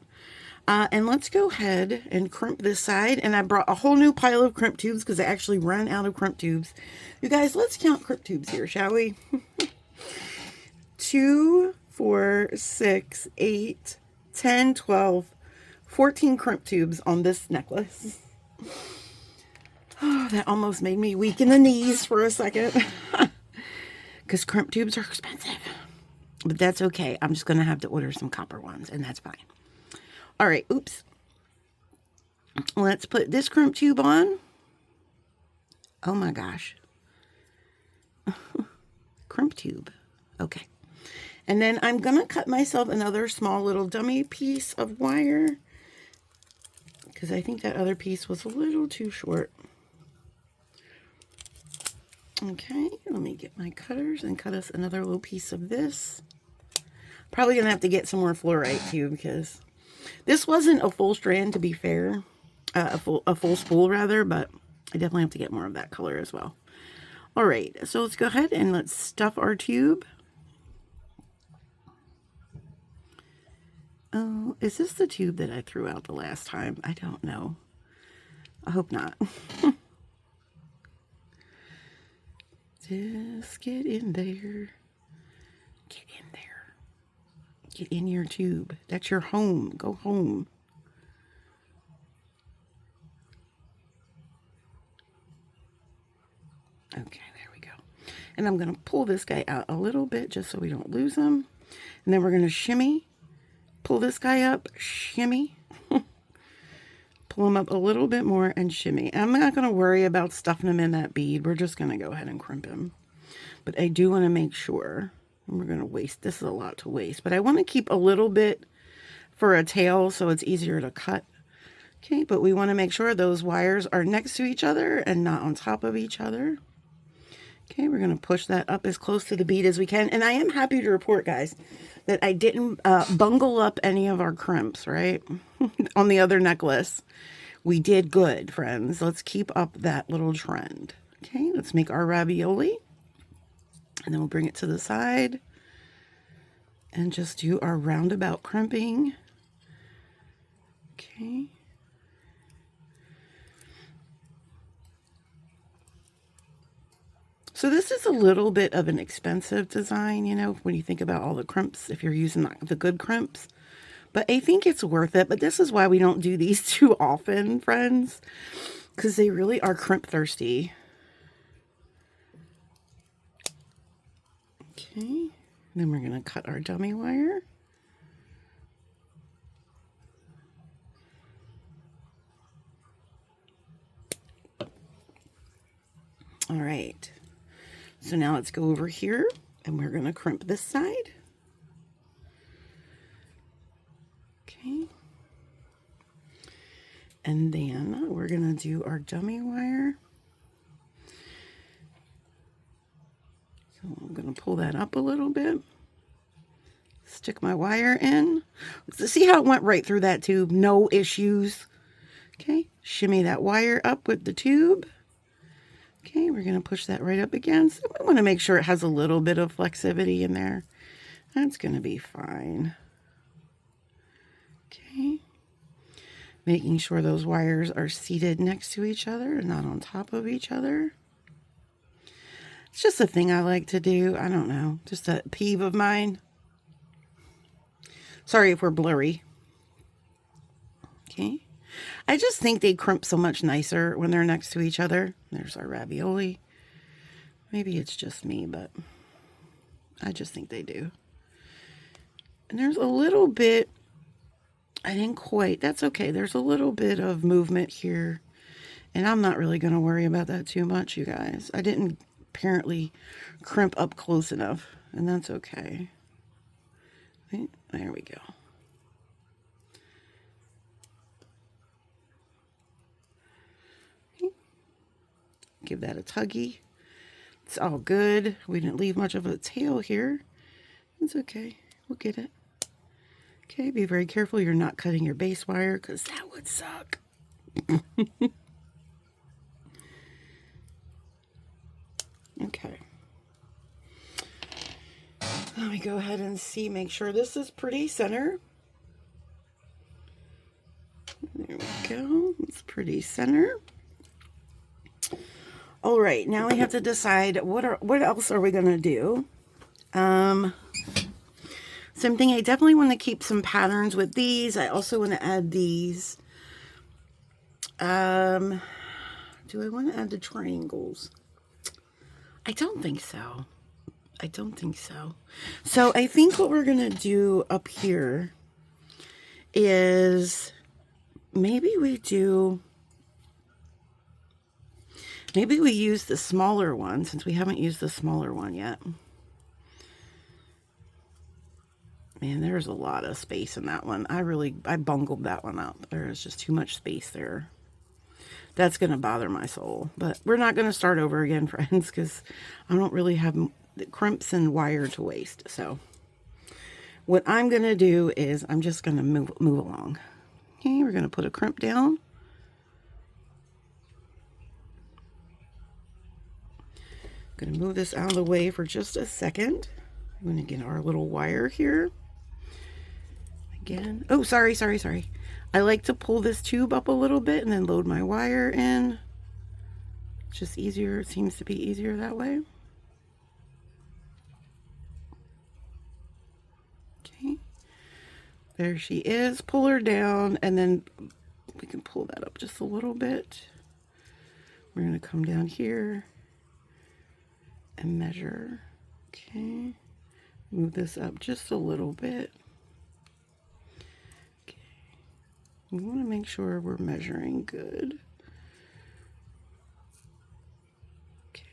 And let's go ahead and crimp this side. And I brought a whole new pile of crimp tubes because I actually ran out of crimp tubes. You guys, let's count crimp tubes here, shall we? 2, 4, 6, 8, 10, 12, 14 crimp tubes on this necklace. Oh, that almost made me weak in the knees for a second. Because crimp tubes are expensive. But that's okay. I'm just going to have to order some copper ones, and that's fine. All right, oops. Let's put this crimp tube on. Oh my gosh. Crimp tube. Okay. And then I'm going to cut myself another small little dummy piece of wire because I think that other piece was a little too short. Okay, let me get my cutters and cut us another little piece of this. Probably going to have to get some more fluorite too because this wasn't a full strand, to be fair. A full spool, rather, but I definitely have to get more of that color as well. All right, so let's go ahead and let's stuff our tube. Oh, is this the tube that I threw out the last time? I don't know. I hope not. Just get in there. Get in there. Get in your tube. That's your home. Go home. Okay, there we go. And I'm going to pull this guy out a little bit just so we don't lose him. And then we're going to shimmy. Pull this guy up. Shimmy. pull them up a little bit more and shimmy. I'm not going to worry about stuffing them in that bead. We're just going to go ahead and crimp them. But I do want to make sure, and we're going to waste, this is a lot to waste, but I want to keep a little bit for a tail so it's easier to cut. Okay, but we want to make sure those wires are next to each other and not on top of each other. Okay, we're going to push that up as close to the bead as we can. And I am happy to report, guys, that I didn't bungle up any of our crimps, right? On the other necklace. We did good, friends. Let's keep up that little trend. Okay, let's make our ravioli. And then we'll bring it to the side. And just do our roundabout crimping. Okay. So this is a little bit of an expensive design, you know, when you think about all the crimps, if you're using the good crimps. But I think it's worth it. But this is why we don't do these too often, friends, because they really are crimp thirsty. Okay, then we're going to cut our dummy wire. All right. So now let's go over here and we're going to crimp this side. Okay. And then we're going to do our dummy wire. So I'm going to pull that up a little bit. Stick my wire in. See how it went right through that tube? No issues. Okay. Shimmy that wire up with the tube. Okay, we're going to push that right up again. So we want to make sure it has a little bit of flexivity in there. That's going to be fine. Okay. Making sure those wires are seated next to each other and not on top of each other. It's just a thing I like to do. I don't know. Just a peeve of mine. Sorry if we're blurry. Okay. I just think they crimp so much nicer when they're next to each other. There's our ravioli. Maybe it's just me, but I just think they do. And there's a little bit, I didn't quite, that's okay. There's a little bit of movement here. And I'm not really going to worry about that too much, you guys. I didn't apparently crimp up close enough, and that's okay. Right, there we go. Give that a tuggy. It's all good. We didn't leave much of a tail here. It's okay. We'll get it. Okay, be very careful you're not cutting your base wire because that would suck. Okay. Let me go ahead and see, make sure this is pretty center. There we go. It's pretty center. All right, now we have to decide what else are we going to do. Same thing, I definitely want to keep some patterns with these. I also want to add these. Do I want to add the triangles? I don't think so. I don't think so. So I think what we're going to do up here is maybe we use the smaller one since we haven't used the smaller one yet. Man, there's a lot of space in that one. I bungled that one up. There's just too much space there. That's going to bother my soul. But we're not going to start over again, friends, because I don't really have crimps and wire to waste. So what I'm going to do is I'm just going to move along. Okay, we're going to put a crimp down. Going to move this out of the way for just a second. I'm going to get our little wire here. Again. Oh, sorry. I like to pull this tube up a little bit and then load my wire in. It's just easier. It seems to be easier that way. Okay. There she is. Pull her down and then we can pull that up just a little bit. We're going to come down here and measure. Okay. Move this up just a little bit. Okay. We want to make sure we're measuring good. Okay.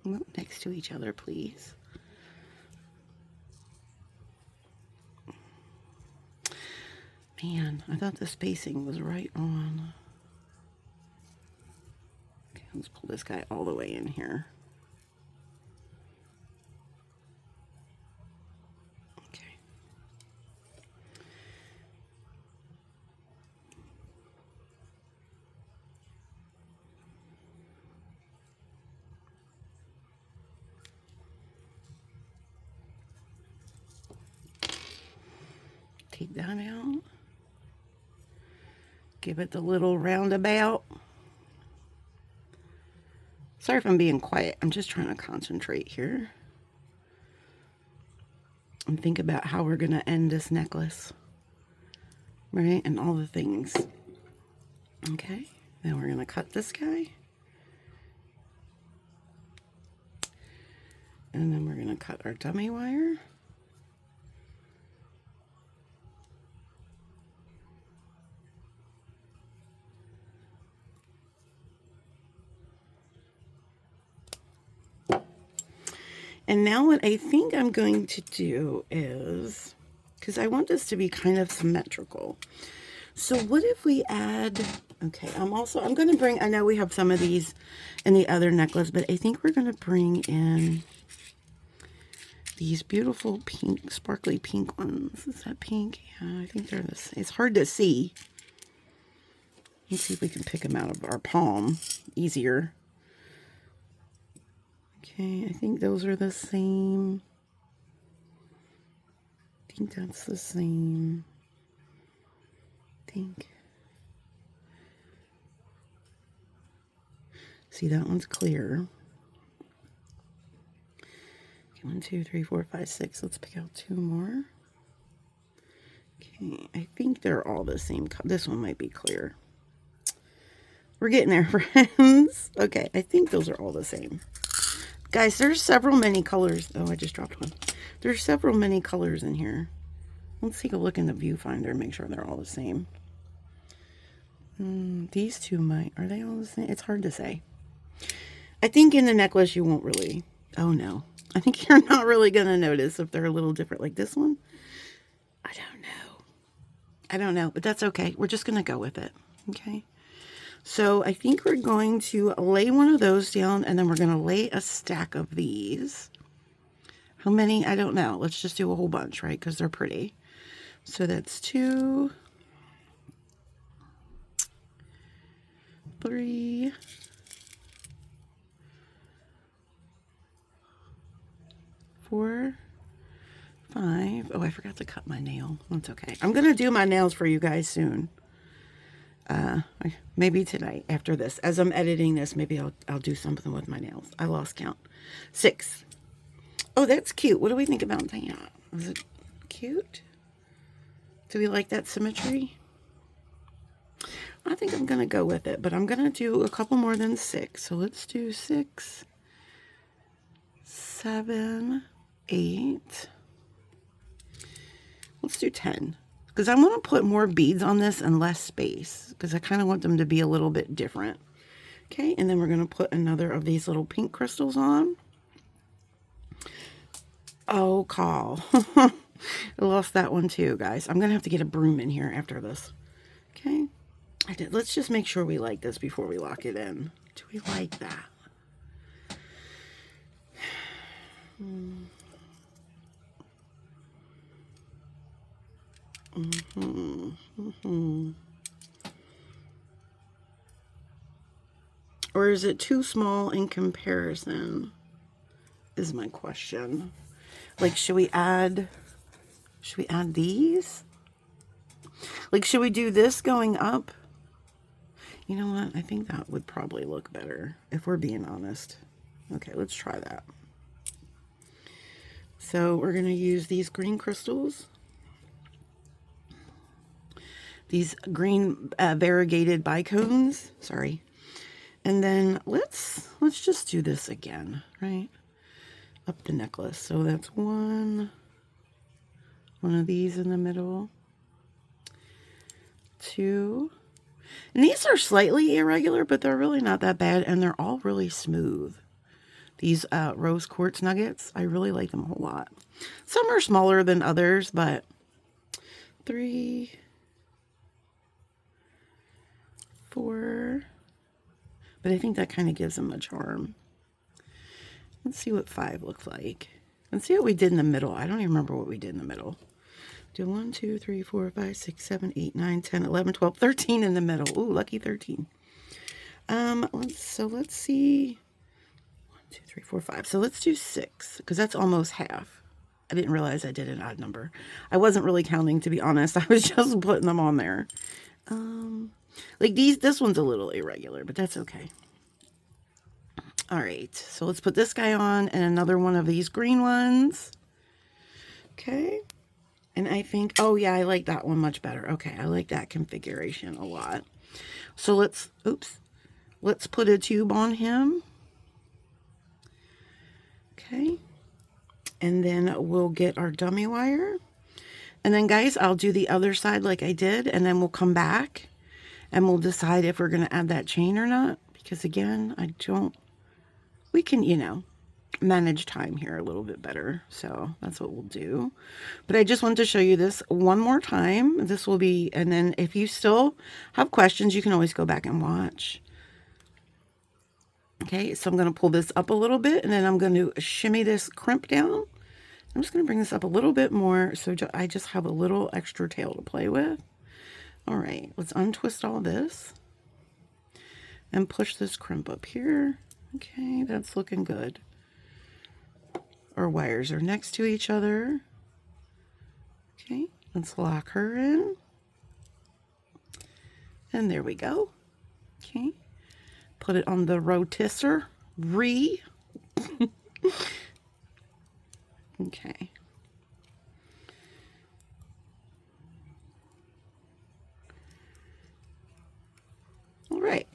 Move next to each other, please. Man, I thought the spacing was right on. Okay, let's pull this guy all the way in here. Okay. Take that out. Give it the little roundabout. Sorry if I'm being quiet. I'm just trying to concentrate here and think about how we're going to end this necklace, right? And all the things. Okay, then we're going to cut this guy. And then we're going to cut our dummy wire. And now what I think I'm going to do is, because I want this to be kind of symmetrical. So what if we add, okay, I'm going to bring, I know we have some of these in the other necklace, but I think we're going to bring in these beautiful pink, sparkly pink ones. Is that pink? Yeah, I think they're the same. It's hard to see. Let's see if we can pick them out of our palm easier. Okay, I think those are the same. I think that's the same. I think. See, that one's clear. Okay, 1, 2, 3, 4, 5, 6. Let's pick out 2 more. Okay, I think they're all the same. This one might be clear. We're getting there, friends. Okay, I think those are all the same. Guys, there's several many colors. Oh, I just dropped one. There's several many colors in here. Let's take a look in the viewfinder and make sure they're all the same. These two might. Are they all the same? It's hard to say. I think in the necklace you won't really. Oh, no. I think you're not really going to notice if they're a little different. Like this one. I don't know. I don't know, but that's okay. We're just going to go with it. Okay. So I think we're going to lay one of those down, and then we're going to lay a stack of these. How many? I don't know. Let's just do a whole bunch, right? Because they're pretty. So that's 2, 3, 4, 5. Oh, I forgot to cut my nail. That's okay. I'm going to do my nails for you guys soon. Maybe tonight after this. As I'm editing this, maybe I'll do something with my nails. I lost count. 6. Oh, that's cute. What do we think about that? Is it cute? Do we like that symmetry? I think I'm going to go with it, but I'm going to do a couple more than 6. So let's do 6, 7, 8. Let's do 10. Because I want to put more beads on this and less space. Because I kind of want them to be a little bit different. Okay, and then we're going to put another of these little pink crystals on. Oh, call. I lost that one too, guys. I'm going to have to get a broom in here after this. Okay. Let's just make sure we like this before we lock it in. Do we like that? Or is it too small in comparison? Is my question. Like, should we add these? Like, should we do this going up? You know what? I think that would probably look better if we're being honest. Okay, let's try that. So we're going to use these green crystals. these green variegated bicones. Sorry. And then let's just do this again, right? Up the necklace. So that's one of these in the middle. 2. And these are slightly irregular, but they're really not that bad, and they're all really smooth. These rose quartz nuggets, I really like them a whole lot. Some are smaller than others, but 3, 4. But I think that kind of gives them a charm. Let's see what 5 looks like. Let's see what we did in the middle. I don't even remember what we did in the middle. Do 1, 2, 3, 4, 5, 6, 7, 8, 9, 10, 11, 12, 13 in the middle. Ooh, lucky 13. Let's see. 1, 2, 3, 4, 5. So let's do 6, because that's almost half. I didn't realize I did an odd number. I wasn't really counting, to be honest. I was just putting them on there. Like this one's a little irregular, but that's okay. All right, so let's put this guy on and another one of these green ones. Okay. And I think, oh yeah, I like that one much better. Okay, I like that configuration a lot. So let's put a tube on him. Okay. And then we'll get our dummy wire. And then guys, I'll do the other side like I did, and then we'll come back and we'll decide if we're going to add that chain or not. Because again, we can, manage time here a little bit better. So that's what we'll do. But I just wanted to show you this one more time. This will be, and then if you still have questions, you can always go back and watch. Okay, so I'm going to pull this up a little bit, and then I'm going to shimmy this crimp down. I'm just going to bring this up a little bit more so I just have a little extra tail to play with. All right, let's untwist all this and push this crimp up here. Okay, that's looking good. Our wires are next to each other. Okay, let's lock her in. And there we go. Okay, put it on the rotisserie. Okay. All right.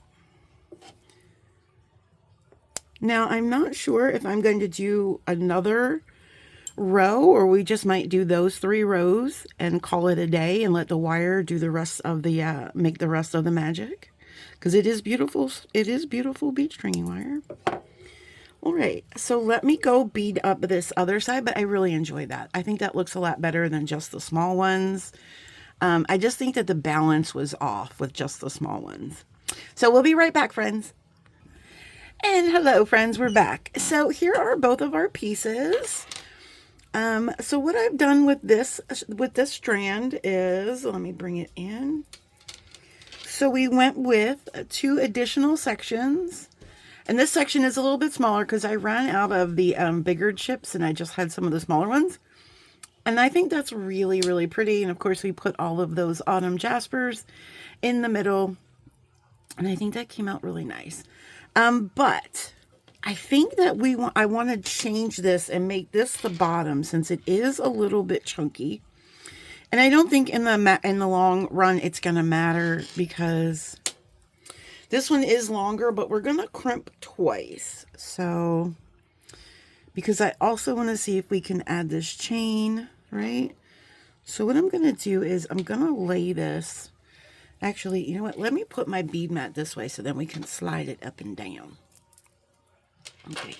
Now, I'm not sure if I'm going to do another row, or we just might do those 3 rows and call it a day and let the wire do the rest of the, make the rest of the magic. Because it is beautiful. It is beautiful bead stringing wire. All right, so let me go bead up this other side, but I really enjoy that. I think that looks a lot better than just the small ones. I just think that the balance was off with just the small ones. So we'll be right back, friends. And hello, friends, we're back. So here are both of our pieces. So what I've done with this strand is, let me bring it in. So we went with 2 additional sections. And this section is a little bit smaller because I ran out of the bigger chips and I just had some of the smaller ones. And I think that's really, really pretty. And of course we put all of those autumn jaspers in the middle. And I think that came out really nice. But I think that I want to change this and make this the bottom since it is a little bit chunky. And I don't think in the long run it's going to matter because this one is longer, but we're going to crimp twice. So, because I also want to see if we can add this chain, right? So what I'm going to do is I'm going to lay this. Actually, you know what? Let me put my bead mat this way so then we can slide it up and down. Okay,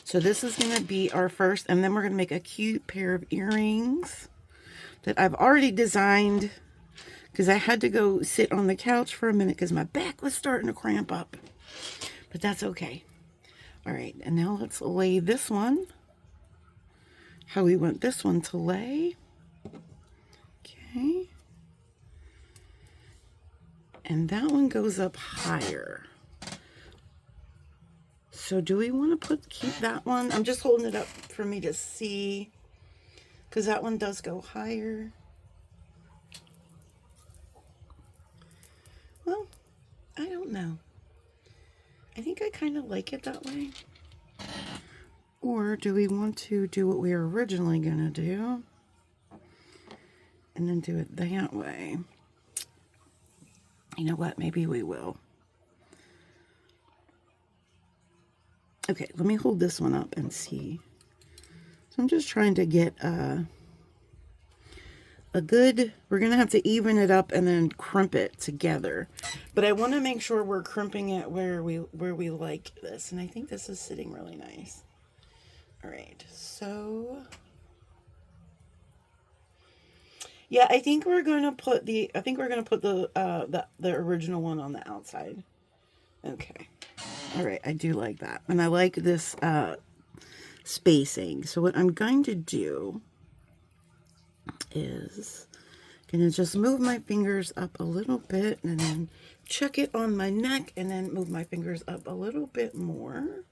so this is going to be our first, and then we're going to make a cute pair of earrings that I've already designed because I had to go sit on the couch for a minute because my back was starting to cramp up. But that's okay. All right, and now let's lay this one how we want this one to lay. Okay. And that one goes up higher. So do we want to keep that one? I'm just holding it up for me to see because that one does go higher. Well, I don't know. I think I kind of like it that way. Or do we want to do what we were originally going to do and then do it that way? You know what? Maybe we will. Okay, let me hold this one up and see. So I'm just trying to get a good, we're going to have to even it up and then crimp it together. But I want to make sure we're crimping it where we like this. And I think this is sitting really nice. All right, so yeah, I think we're going to put the original one on the outside. Okay. All right, I do like that. And I like this spacing. So what I'm going to do is going to just move my fingers up a little bit and then check it on my neck and then move my fingers up a little bit more.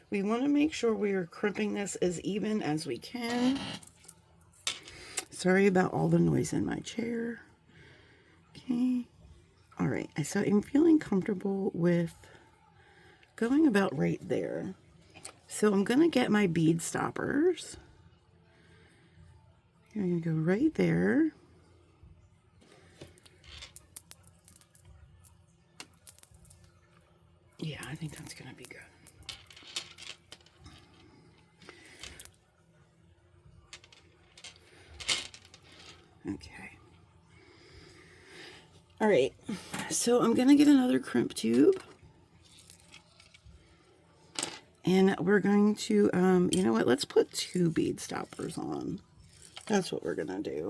We want to make sure we are crimping this as even as we can. Sorry about all the noise in my chair. Okay. All right. So I'm feeling comfortable with going about right there. So I'm going to get my bead stoppers. I'm going to go right there. Yeah, I think that's going to be good. Okay. All right. So I'm going to get another crimp tube. And we're going to, you know what? Let's put 2 bead stoppers on. That's what we're going to do.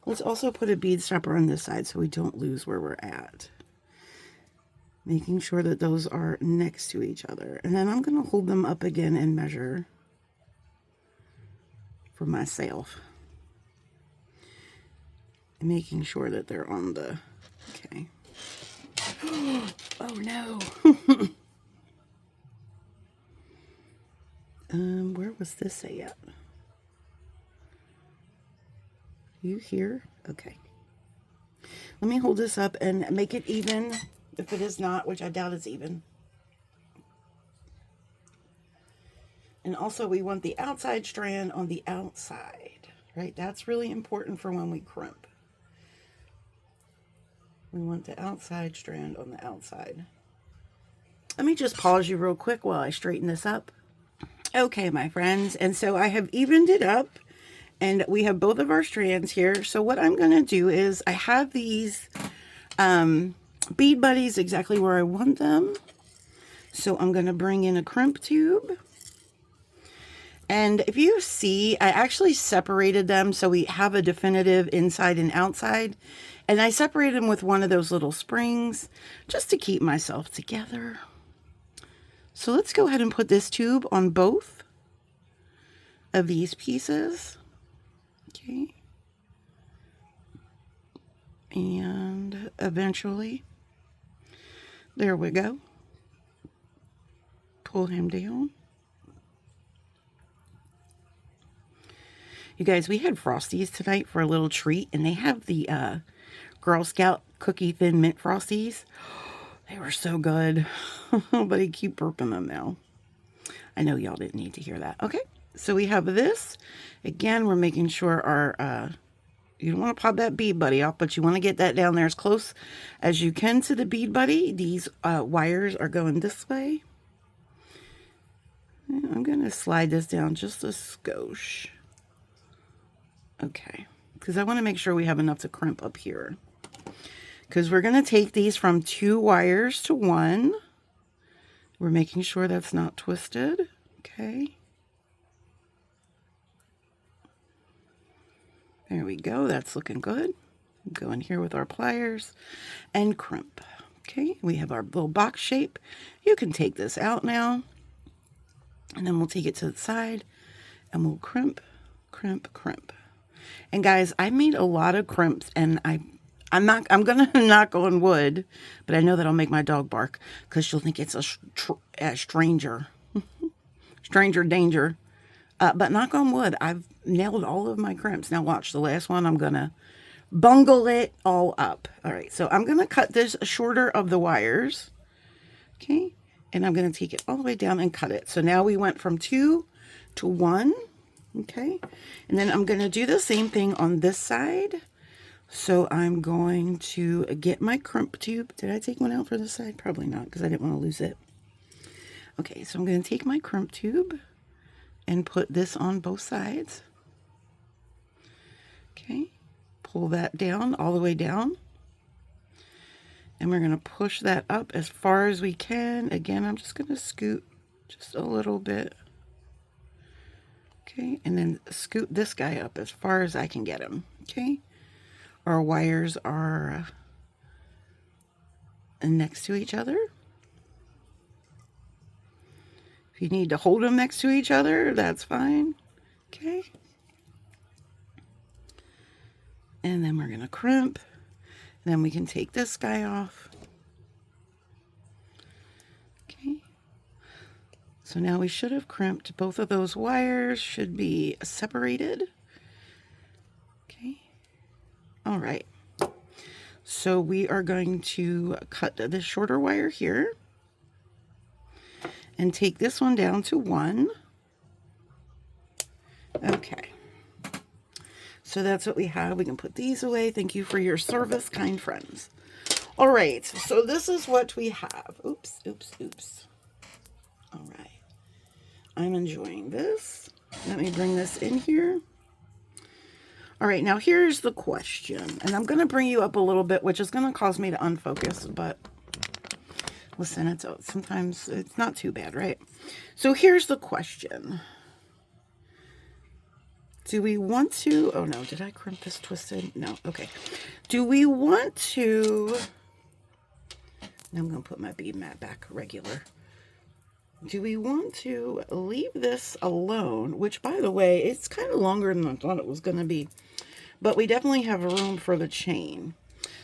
Let's also put a bead stopper on this side so we don't lose where we're at. Making sure that those are next to each other. And then I'm going to hold them up again and measure for myself. And making sure that they're on the, okay. Oh no. Where was this at? You here? Okay. Let me hold this up and make it even. If it is not, which I doubt it's even. And also we want the outside strand on the outside, right? That's really important for when we crimp. We want the outside strand on the outside. Let me just pause you real quick while I straighten this up. Okay, my friends, and so I have evened it up and we have both of our strands here. So what I'm going to do is I have these bead buddies exactly where I want them. So I'm going to bring in a crimp tube. And if you see, I actually separated them so we have a definitive inside and outside. And I separated them with one of those little springs just to keep myself together. So let's go ahead and put this tube on both of these pieces. Okay. And eventually, there we go. Pull him down. You guys, we had Frosties tonight for a little treat, and they have the Girl Scout cookie thin mint Frosties. They were so good, but I keep burping them now. I know y'all didn't need to hear that. Okay, so we have this. Again, we're making sure our, you don't want to pop that bead buddy off, but you want to get that down there as close as you can to the bead buddy. These wires are going this way. And I'm going to slide this down just a skosh. Okay, because I want to make sure we have enough to crimp up here. Because we're going to take these from 2 wires to 1. We're making sure that's not twisted. Okay. There we go. That's looking good. Go in here with our pliers and crimp. Okay, we have our little box shape. You can take this out now. And then we'll take it to the side and we'll crimp, crimp, crimp. And guys, I made a lot of crimps, and I'm gonna knock on wood, but I know that'll make my dog bark because she'll think it's a stranger, stranger danger. But knock on wood, I've nailed all of my crimps. Now watch the last one. I'm gonna bungle it all up. All right, so I'm gonna cut this shorter of the wires. Okay, and I'm gonna take it all the way down and cut it. So now we went from 2 to 1. Okay, and then I'm going to do the same thing on this side. So I'm going to get my crimp tube. Did I take one out for this side? Probably not, because I didn't want to lose it. Okay, so I'm going to take my crimp tube and put this on both sides. Okay, pull that down, all the way down. And we're going to push that up as far as we can. Again, I'm just going to scoot just a little bit. Okay, and then scoot this guy up as far as I can get him. Okay, our wires are next to each other. If you need to hold them next to each other, that's fine. Okay. And then we're going to crimp. And then we can take this guy off. Okay. So now we should have crimped. Both of those wires should be separated. Okay. All right. So we are going to cut this shorter wire here and take this one down to 1. Okay. So that's what we have. We can put these away. Thank you for your service, kind friends. All right. So this is what we have. Oops, oops, oops. All right. I'm enjoying this. Let me bring this in here. All right. Now here's the question. And I'm going to bring you up a little bit, which is going to cause me to unfocus. But listen, sometimes it's not too bad, right? So here's the question. Do we want to, oh no, did I crimp this twisted? No, okay. Do we want to, I'm going to put my bead mat back regular. Do we want to leave this alone? Which, by the way, it's kind of longer than I thought it was going to be. But we definitely have room for the chain.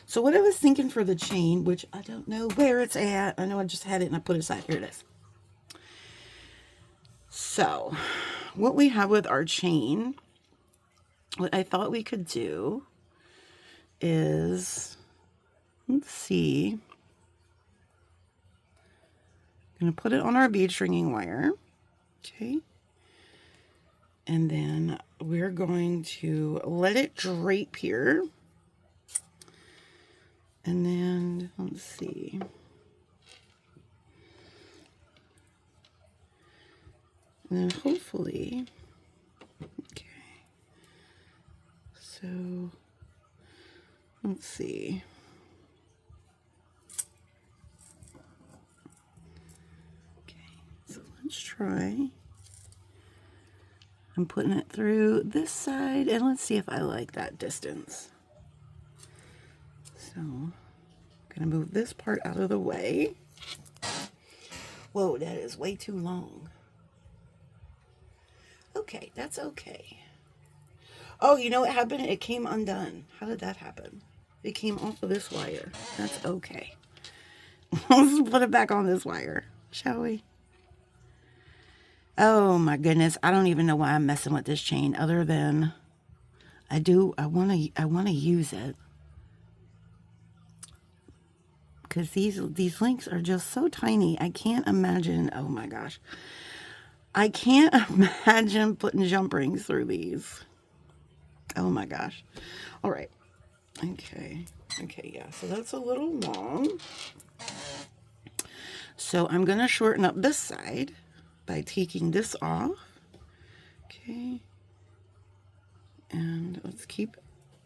So what I was thinking for the chain, which I don't know where it's at. I know I just had it and I put it aside. Here it is. So what we have with our chain, what I thought we could do is, let's see, I'm going to put it on our bead stringing wire, okay, and then we're going to let it drape here, and then, let's see, and then hopefully, okay. So, let's see. Okay, so let's try. I'm putting it through this side, and let's see if I like that distance. So, I'm going to move this part out of the way. Whoa, that is way too long. Okay, that's okay. Oh, you know what happened? It came undone. How did that happen? It came off of this wire. That's okay. Let's put it back on this wire, shall we? Oh my goodness. I don't even know why I'm messing with this chain other than I want to use it. Because these links are just so tiny. I can't imagine. Oh my gosh. I can't imagine putting jump rings through these. Oh my gosh. All right. Okay. Okay, yeah. So that's a little long. So I'm going to shorten up this side by taking this off. Okay. And let's keep,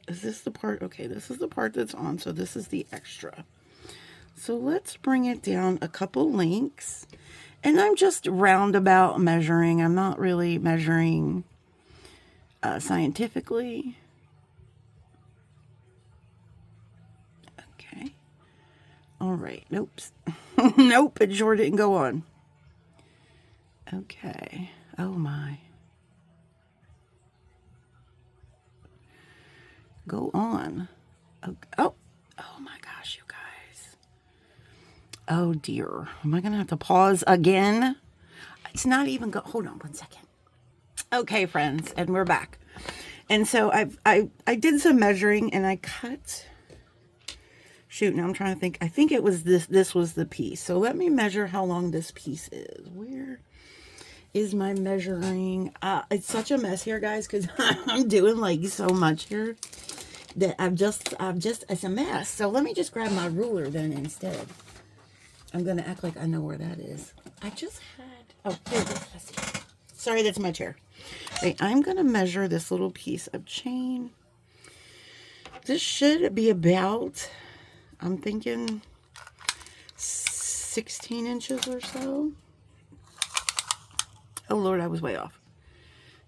is this the part? Okay, this is the part that's on. So this is the extra. So let's bring it down a couple links. And I'm just roundabout measuring. I'm not really measuring scientifically. Okay. All right. Nope. Nope. It sure didn't go on. Okay. Oh my. Go on. Oh. Oh my gosh, you guys. Oh dear. Am I going to have to pause again? It's not even hold on one second. Okay, friends, and we're back. And so I did some measuring and I cut. Shoot, now I'm trying to think. I think it was this was the piece. So let me measure how long this piece is. Where is my measuring? It's such a mess here, guys, because I'm doing like so much here. that it's a mess. So let me just grab my ruler then instead. I'm going to act like I know where that is. I just had, oh, here it is. I see. Sorry, that's my chair. Okay, I'm going to measure this little piece of chain. This should be about, I'm thinking 16 inches or so. Oh, Lord, I was way off.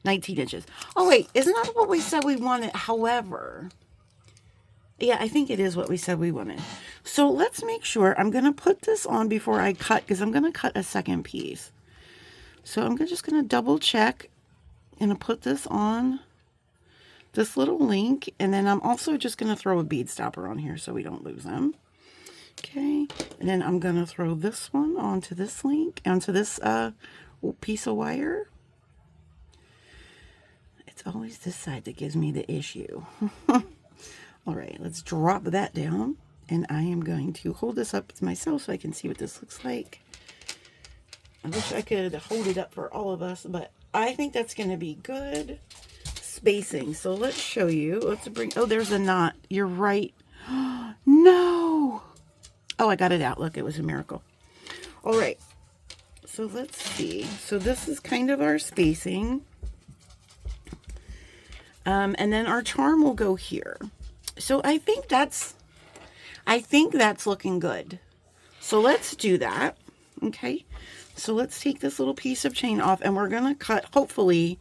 19 inches. Oh, wait, isn't that what we said we wanted? However, yeah, I think it is what we said we wanted. So let's make sure. I'm going to put this on before I cut, because I'm going to cut a second piece. So I'm just going to double check and put this on this little link. And then I'm also just going to throw a bead stopper on here so we don't lose them. Okay. And then I'm going to throw this one onto this link, onto this piece of wire. It's always this side that gives me the issue. All right, let's drop that down. And I am going to hold this up to myself so I can see what this looks like. I wish I could hold it up for all of us, but I think that's going to be good spacing. So let's show you. Let's bring, oh, there's a knot. You're right. No. Oh, I got it out. Look, it was a miracle. All right. So let's see. So this is kind of our spacing. And then our charm will go here. So I think that's looking good. So let's do that. Okay. So let's take this little piece of chain off, and we're going to cut, hopefully,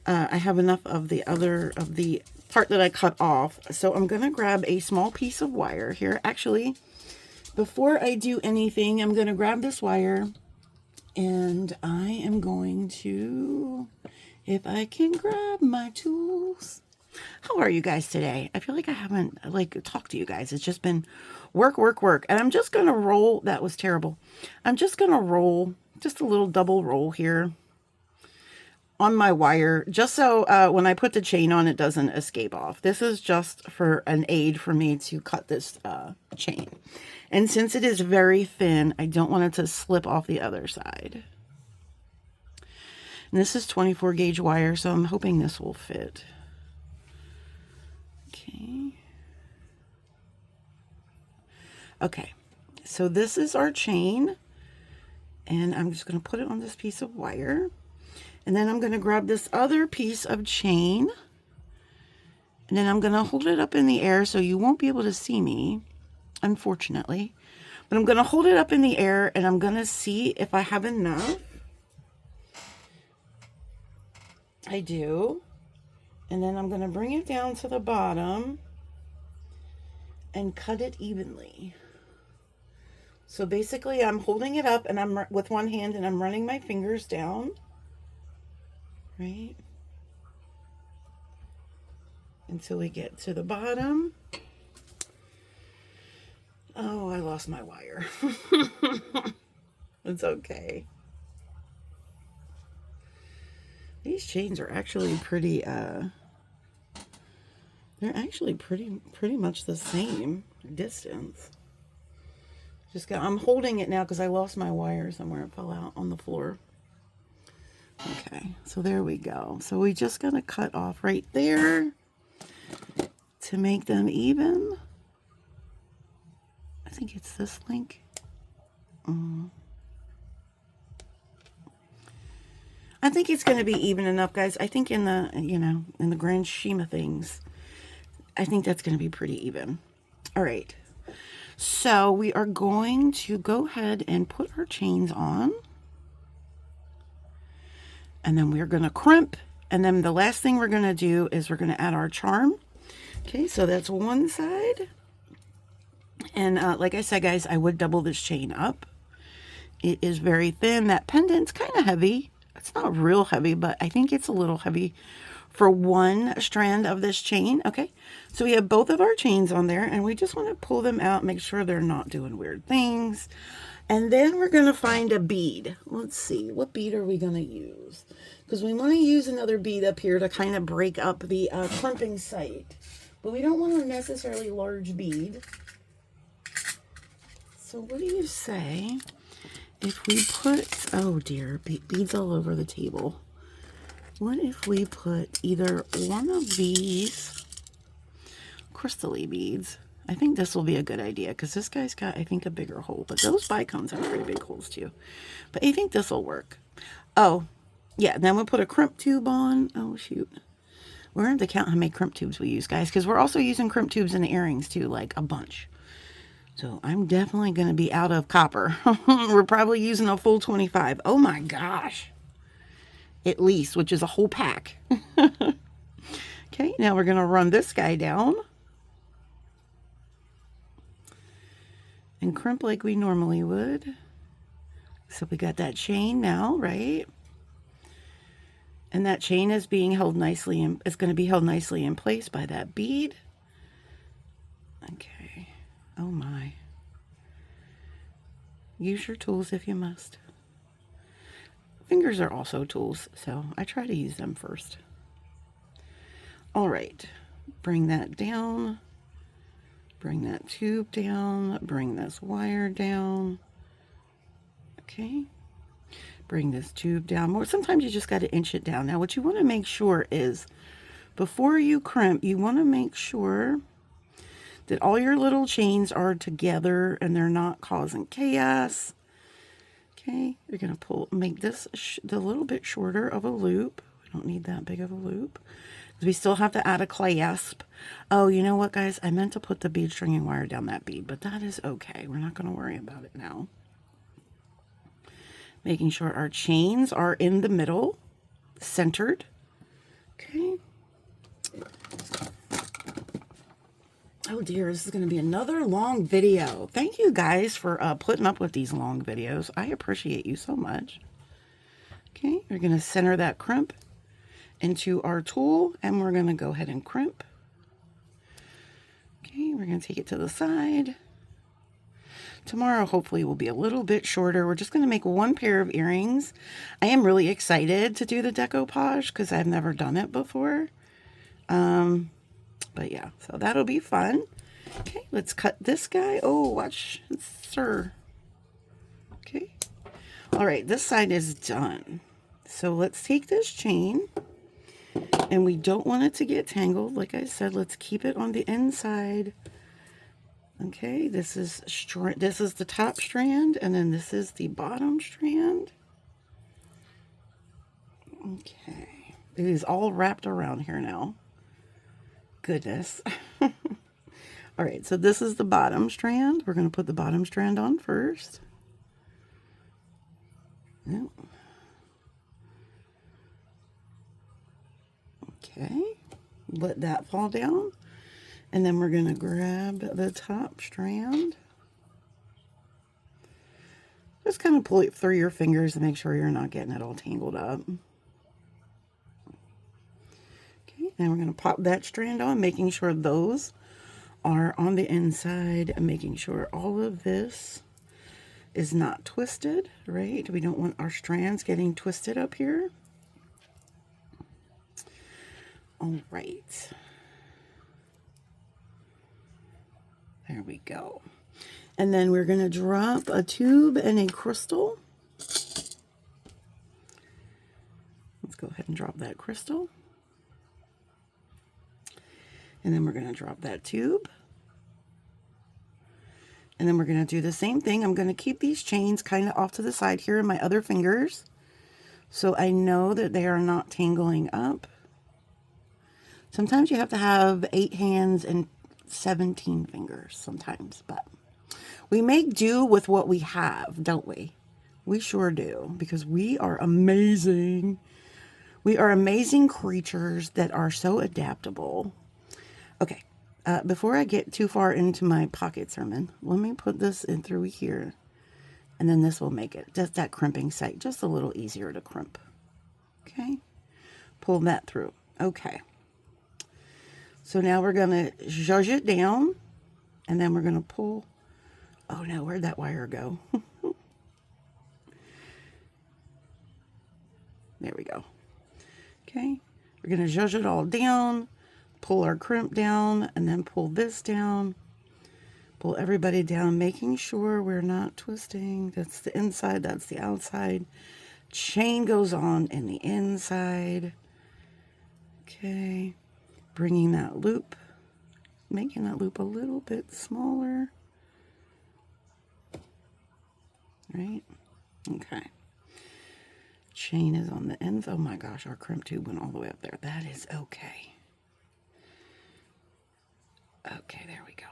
I have enough of the part that I cut off. So I'm going to grab a small piece of wire here. Actually, before I do anything, I'm going to grab this wire, and I am going to, if I can grab my tools. How are you guys today? I feel like I haven't talked to you guys. It's just been work. And I'm just going to roll. That was terrible. I'm just going to roll just a little double roll here on my wire, just so when I put the chain on, it doesn't escape off. This is just for an aid for me to cut this chain. And since it is very thin, I don't want it to slip off the other side. And this is 24 gauge wire, so I'm hoping this will fit. Okay, so this is our chain, and I'm just going to put it on this piece of wire, and then I'm going to grab this other piece of chain, and then I'm going to hold it up in the air so you won't be able to see me, unfortunately, but I'm going to hold it up in the air, and I'm going to see if I have enough. I do. And then I'm going to bring it down to the bottom and cut it evenly. So basically I'm holding it up and I'm with one hand and I'm running my fingers down, right? Until we get to the bottom. Oh, I lost my wire. It's okay. These chains are actually pretty, they're actually pretty much the same distance. I'm holding it now because I lost my wire somewhere. It fell out on the floor. Okay, so there we go. So we just got to cut off right there to make them even. I think it's this link. I think it's going to be even enough, guys. I think in the, in the grand scheme of things, I think that's going to be pretty even. All right. So we are going to go ahead and put our chains on. And then we're going to crimp. And then the last thing we're going to do is we're going to add our charm. Okay, so that's one side. And like I said, guys, I would double this chain up. It is very thin. That pendant's kind of heavy. It's not real heavy, but I think it's a little heavy for one strand of this chain. Okay, so we have both of our chains on there, and we just want to pull them out, make sure they're not doing weird things. And then we're going to find a bead. Let's see, what bead are we going to use? Because we want to use another bead up here to kind of break up the crimping site. But we don't want a necessarily large bead. So what do you say if we put, oh dear, beads all over the table. What if we put either one of these crystally beads. I think this will be a good idea because this guy's got, I think, a bigger hole. But those bicones have pretty big holes too. But I think this will work. Oh, yeah. Then we'll put a crimp tube on. Oh, shoot. We're going to count how many crimp tubes we use, guys, because we're also using crimp tubes in the earrings too, like a bunch. So I'm definitely going to be out of copper. We're probably using a full 25. Oh my gosh. At least, which is a whole pack. Okay, now we're going to run this guy down. And crimp like we normally would. So we got that chain now, right? And that chain is being held nicely in, it's going to be held nicely in place by that bead. Okay. Oh my. Use your tools if you must. Fingers are also tools, so I try to use them first. All right. Bring that down. Bring that tube down, bring this wire down. Okay. Bring this tube down more. Sometimes you just got to inch it down. Now what you want to make sure is before you crimp, you want to make sure that all your little chains are together and they're not causing chaos. Okay, you're going to make this a little bit shorter of a loop. We don't need that big of a loop. We still have to add a clasp. Oh, you know what, guys? I meant to put the bead stringing wire down that bead, but that is okay. We're not going to worry about it now. Making sure our chains are in the middle, centered. Okay. Oh dear, this is going to be another long video. Thank you guys for putting up with these long videos. I appreciate you so much. Okay, we're going to center that crimp into our tool, and we're going to go ahead and crimp. Okay, we're going to take it to the side. Tomorrow hopefully will be a little bit shorter. We're just going to make one pair of earrings. I am really excited to do the decoupage because I've never done it before. But yeah, so that'll be fun. Okay, let's cut this guy. Oh, watch, sir. Okay. All right, this side is done. So let's take this chain. And we don't want it to get tangled. Like I said, let's keep it on the inside. Okay, this is the top strand, and then this is the bottom strand. Okay, it is all wrapped around here now. Goodness. All right, so this is the bottom strand. We're going to put the bottom strand on first. Yep. Okay, let that fall down, and then we're going to grab the top strand. Just kind of pull it through your fingers to make sure you're not getting it all tangled up. Okay, and we're going to pop that strand on, making sure those are on the inside, and making sure all of this is not twisted, right? We don't want our strands getting twisted up here. All right. There we go. And then we're going to drop a tube and a crystal. Let's go ahead and drop that crystal. And then we're going to drop that tube. And then we're going to do the same thing. I'm going to keep these chains kind of off to the side here in my other fingers, so I know that they are not tangling up. Sometimes you have to have 8 hands and 17 fingers sometimes, but we make do with what we have, don't we? We sure do, because we are amazing. We are amazing creatures that are so adaptable. Okay, before I get too far into my pocket sermon, let me put this in through here, and then this will make it, just that crimping site, just a little easier to crimp. Okay, pull that through. Okay. So now we're going to zhuzh it down, and then we're going to pull. Oh no, where'd that wire go? There we go. Okay, we're going to zhuzh it all down, pull our crimp down, and then pull this down. Pull everybody down, making sure we're not twisting. That's the inside, that's the outside. Chain goes on in the inside. Okay. Bringing that loop making that loop a little bit smaller. Right? Okay. Chain is on the ends. Oh my gosh, our crimp tube went all the way up there. That is okay. Okay, there we go.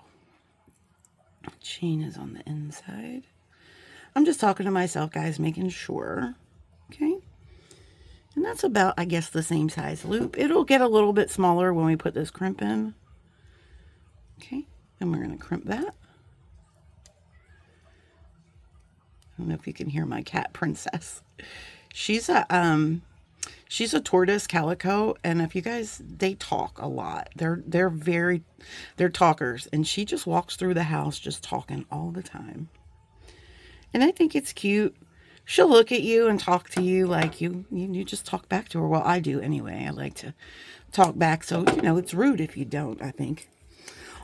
Chain is on the inside. I'm just talking to myself, guys, making sure. Okay. And that's about, I guess, the same size loop. It'll get a little bit smaller when we put this crimp in. Okay. And we're going to crimp that. I don't know if you can hear my cat, Princess. She's a tortoise calico, and if you guys, they talk a lot. They're talkers, and she just walks through the house just talking all the time. And I think it's cute. She'll look at you and talk to you like you just talk back to her. Well, I do anyway. I like to talk back, so you know it's rude if you don't, I think.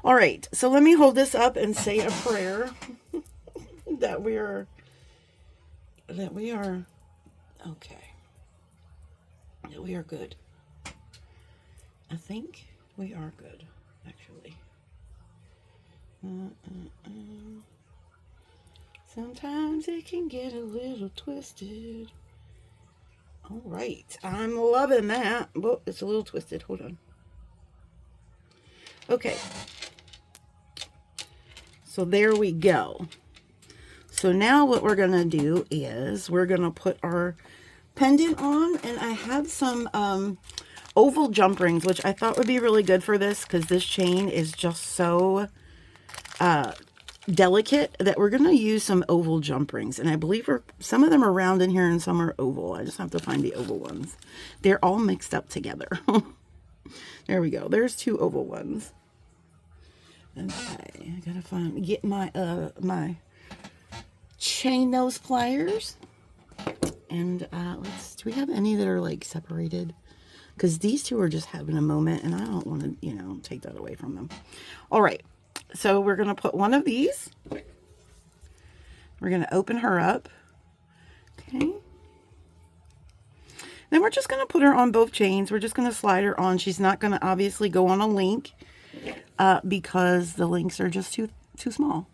All right, so let me hold this up and say a prayer that we are okay. That we are good. I think we are good, actually. Sometimes it can get a little twisted. All right, I'm loving that. Well, it's a little twisted. Hold on. Okay. So there we go. So now what we're going to do is we're going to put our pendant on, and I have some oval jump rings, which I thought would be really good for this because this chain is just so delicate that we're going to use some oval jump rings. And I believe some of them are round in here and some are oval. I just have to find the oval ones. They're all mixed up together. There we go. There's 2 oval ones. Okay, I gotta get my my chain nose pliers. And do we have any that are like separated? Because these 2 are just having a moment, and I don't want to, you know, take that away from them. All right, so we're gonna put one of these. We're gonna open her up. Okay. Then we're just gonna put her on both chains. We're just gonna slide her on. She's not gonna obviously go on a link because the links are just too small.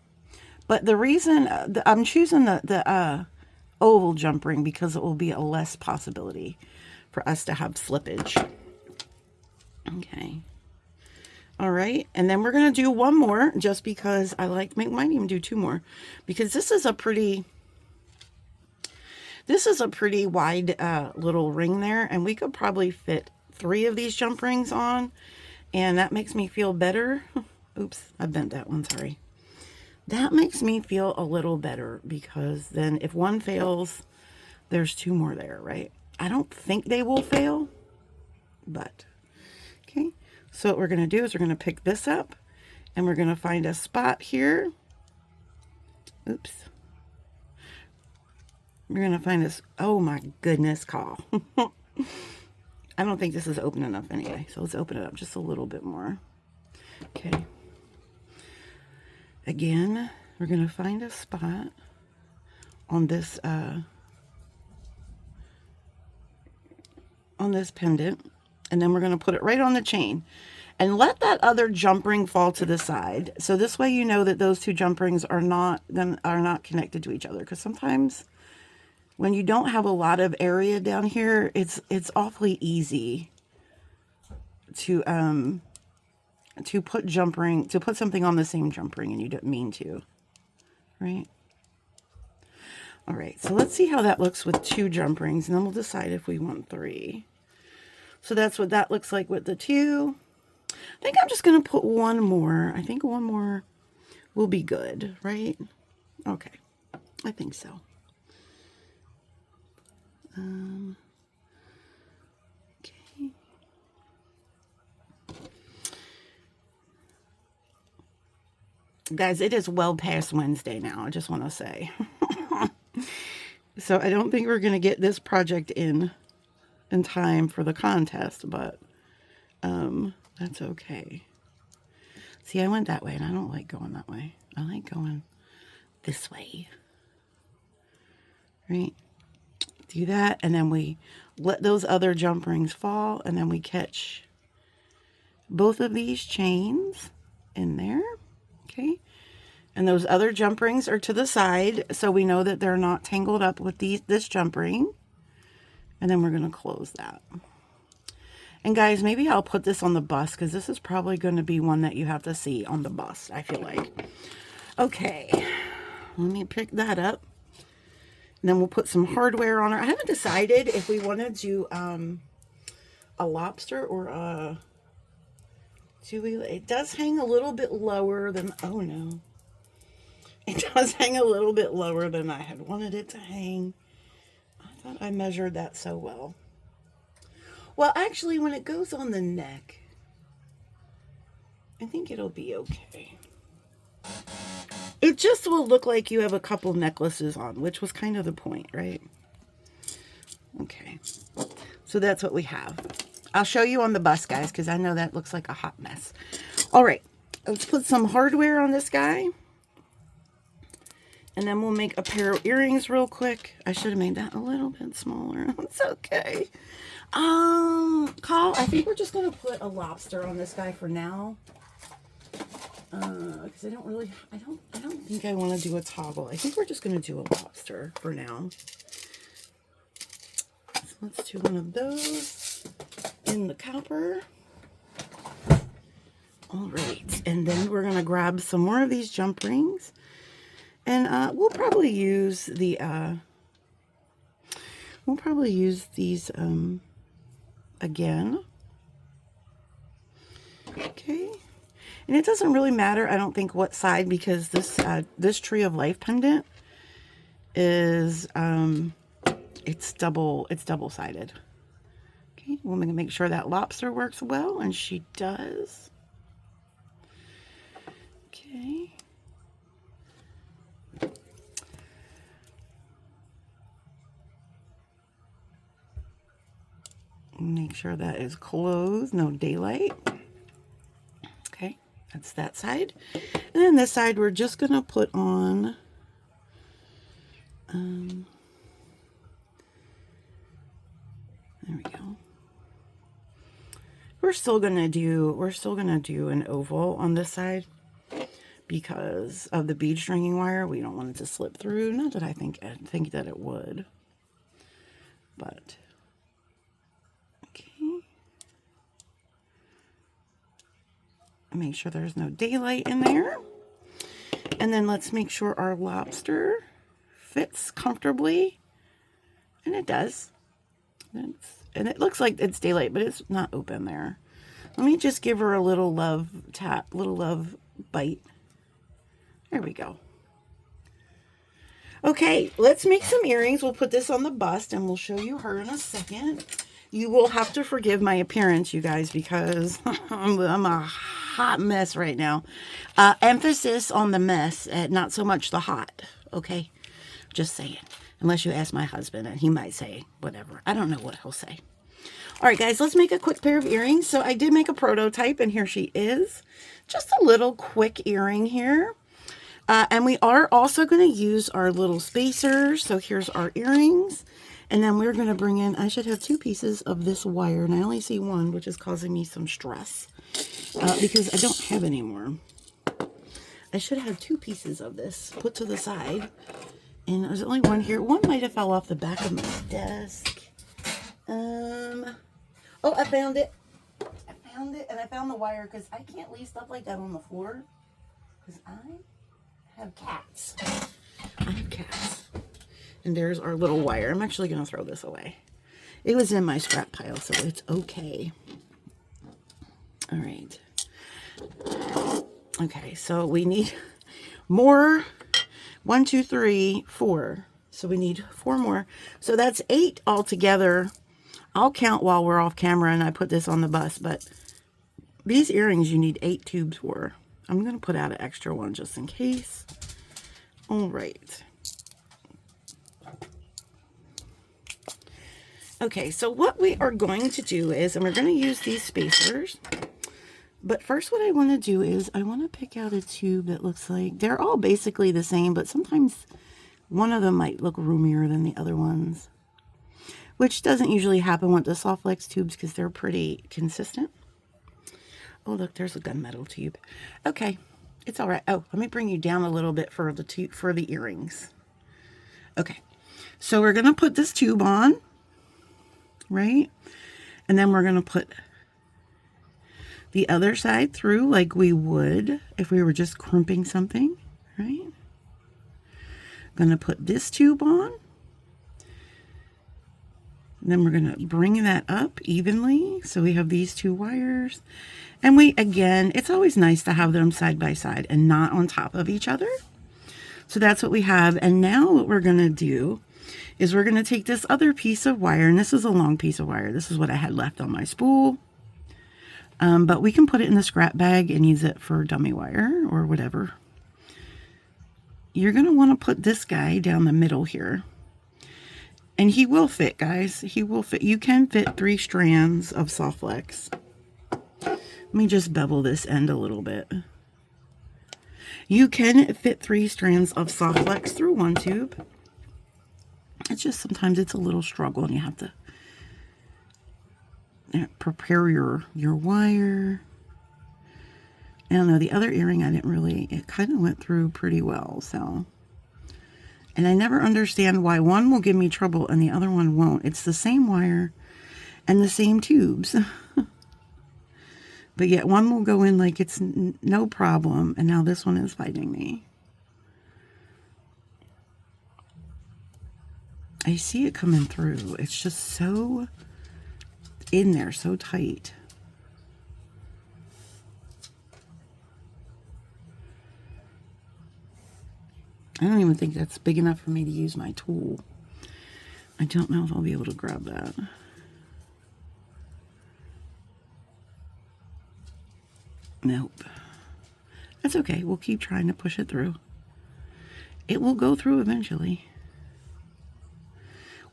But the reason I'm choosing the oval jump ring because it will be a less possibility for us to have slippage. Okay. All right. And then we're going to do one more just because I might even do 2 more because this is a pretty wide little ring there, and we could probably fit 3 of these jump rings on, and that makes me feel better. Oops, I bent that one, sorry. That makes me feel a little better because then if one fails, there's 2 more there, right? I don't think they will fail, but okay. So what we're going to do is we're going to pick this up and we're going to find a spot here. Oops. We're going to find this. Oh my goodness, call. I don't think this is open enough anyway. So let's open it up just a little bit more. Okay. Again, we're going to find a spot on this pendant, and then we're going to put it right on the chain and let that other jump ring fall to the side. So this way you know that those 2 jump rings are not connected to each other, because sometimes when you don't have a lot of area down here, it's awfully easy to put something on the same jump ring and you didn't mean to, right? All right, so let's see how that looks with 2 jump rings, and then we'll decide if we want 3. So that's what that looks like with the 2. I think I'm just going to put 1 more. I think 1 more will be good, right? Okay, I think so. Okay. Guys, it is well past Wednesday now, I just want to say. So I don't think we're going to get this project in time for the contest, but that's okay. See, I went that way, and I don't like going that way. I like going this way. Right? Do that, and then we let those other jump rings fall, and then we catch both of these chains. in there. Okay. And those other jump rings are to the side, so we know that they're not tangled up with this jump ring. And then we're going to close that. And guys, maybe I'll put this on the bust, because this is probably going to be one that you have to see on the bust, I feel like. Okay, let me pick that up. And then we'll put some hardware on her. I haven't decided if we want to do a lobster or a... It does hang a little bit lower than... Oh, no. It does hang a little bit lower than I had wanted it to hang. I thought I measured that so well. Well, actually, when it goes on the neck, I think it'll be okay. It just will look like you have a couple necklaces on, which was kind of the point, right? Okay. So that's what we have. I'll show you on the bust, guys, because I know that looks like a hot mess. All right. Let's put some hardware on this guy. And then we'll make a pair of earrings real quick. I should have made that a little bit smaller. It's okay. Carl, I think we're just going to put a lobster on this guy for now. Because I don't think I want to do a toggle. I think we're just going to do a lobster for now. So let's do one of those in the copper. All right. And then we're going to grab some more of these jump rings. And we'll probably use the these again. Okay. And it doesn't really matter, I don't think, what side, because this Tree of Life pendant is it's double-sided. Okay, we'll make sure that lobster works well, and she does. Okay. Make sure that is closed, no daylight. Okay, that's that side. And then this side, we're just going to put on there we go. We're still gonna do an oval on this side because of the bead stringing wire. We don't want it to slip through. Not that I think that it would, but okay. Make sure there's no daylight in there. And then let's make sure our lobster fits comfortably. And it does. And it looks like it's daylight, but it's not open there. Let me just give her a little love tap, little love bite. There we go. Okay, let's make some earrings. We'll put this on the bust and we'll show you her in a second. You will have to forgive my appearance, you guys, because I'm a hot mess right now. Emphasis on the mess, not so much the hot, okay? Just saying. Unless you ask my husband, and he might say whatever. I don't know what he'll say. All right, guys, let's make a quick pair of earrings. So I did make a prototype, and here she is. Just a little quick earring here. And we are also going to use our little spacers. So here's our earrings. And then we're going to bring in, I should have 2 pieces of this wire, and I only see 1, which is causing me some stress because I don't have any more. I should have 2 pieces of this put to the side. And there's only 1 here. 1 might have fell off the back of my desk. Oh, I found it. I found it, and I found the wire because I can't leave stuff like that on the floor because I have cats. I have cats. And there's our little wire. I'm actually going to throw this away. It was in my scrap pile, so it's okay. All right. Okay, so we need more. 1, 2, 3, 4. So we need 4 more. So that's 8 altogether. I'll count while we're off camera and I put this on the bust, but these earrings you need 8 tubes for. I'm going to put out an extra one just in case. All right. Okay, so what we are going to do is, and we're going to use these spacers, but first what I want to do is I want to pick out a tube that looks like, they're all basically the same, but sometimes one of them might look roomier than the other ones, which doesn't usually happen with the Softflex tubes because they're pretty consistent. Oh, look, there's a gunmetal tube. Okay, it's all right. Oh, let me bring you down a little bit for the earrings. Okay, so we're gonna put this tube on, right? And then we're gonna put the other side through like we would if we were just crimping something, right? Gonna put this tube on. And then we're gonna bring that up evenly. So we have these two wires. And again, it's always nice to have them side by side and not on top of each other. So that's what we have. And now what we're gonna do is we're gonna take this other piece of wire, and this is a long piece of wire. This is what I had left on my spool. But we can put it in the scrap bag and use it for dummy wire or whatever. You're gonna wanna put this guy down the middle here. And he will fit, guys. He will fit. You can fit 3 strands of Softflex. Let me just bevel this end a little bit. You can fit 3 strands of Softflex through one tube. It's just sometimes it's a little struggle and you have to prepare your wire. I don't know, the other earring it kind of went through pretty well, so. And I never understand why one will give me trouble and the other one won't. It's the same wire and the same tubes. But yet one will go in like it's no problem, and now this one is fighting me. I see it coming through. It's just so in there, so tight. I don't even think that's big enough for me to use my tool. I don't know if I'll be able to grab that. Nope. That's okay. We'll keep trying to push it through. It will go through eventually.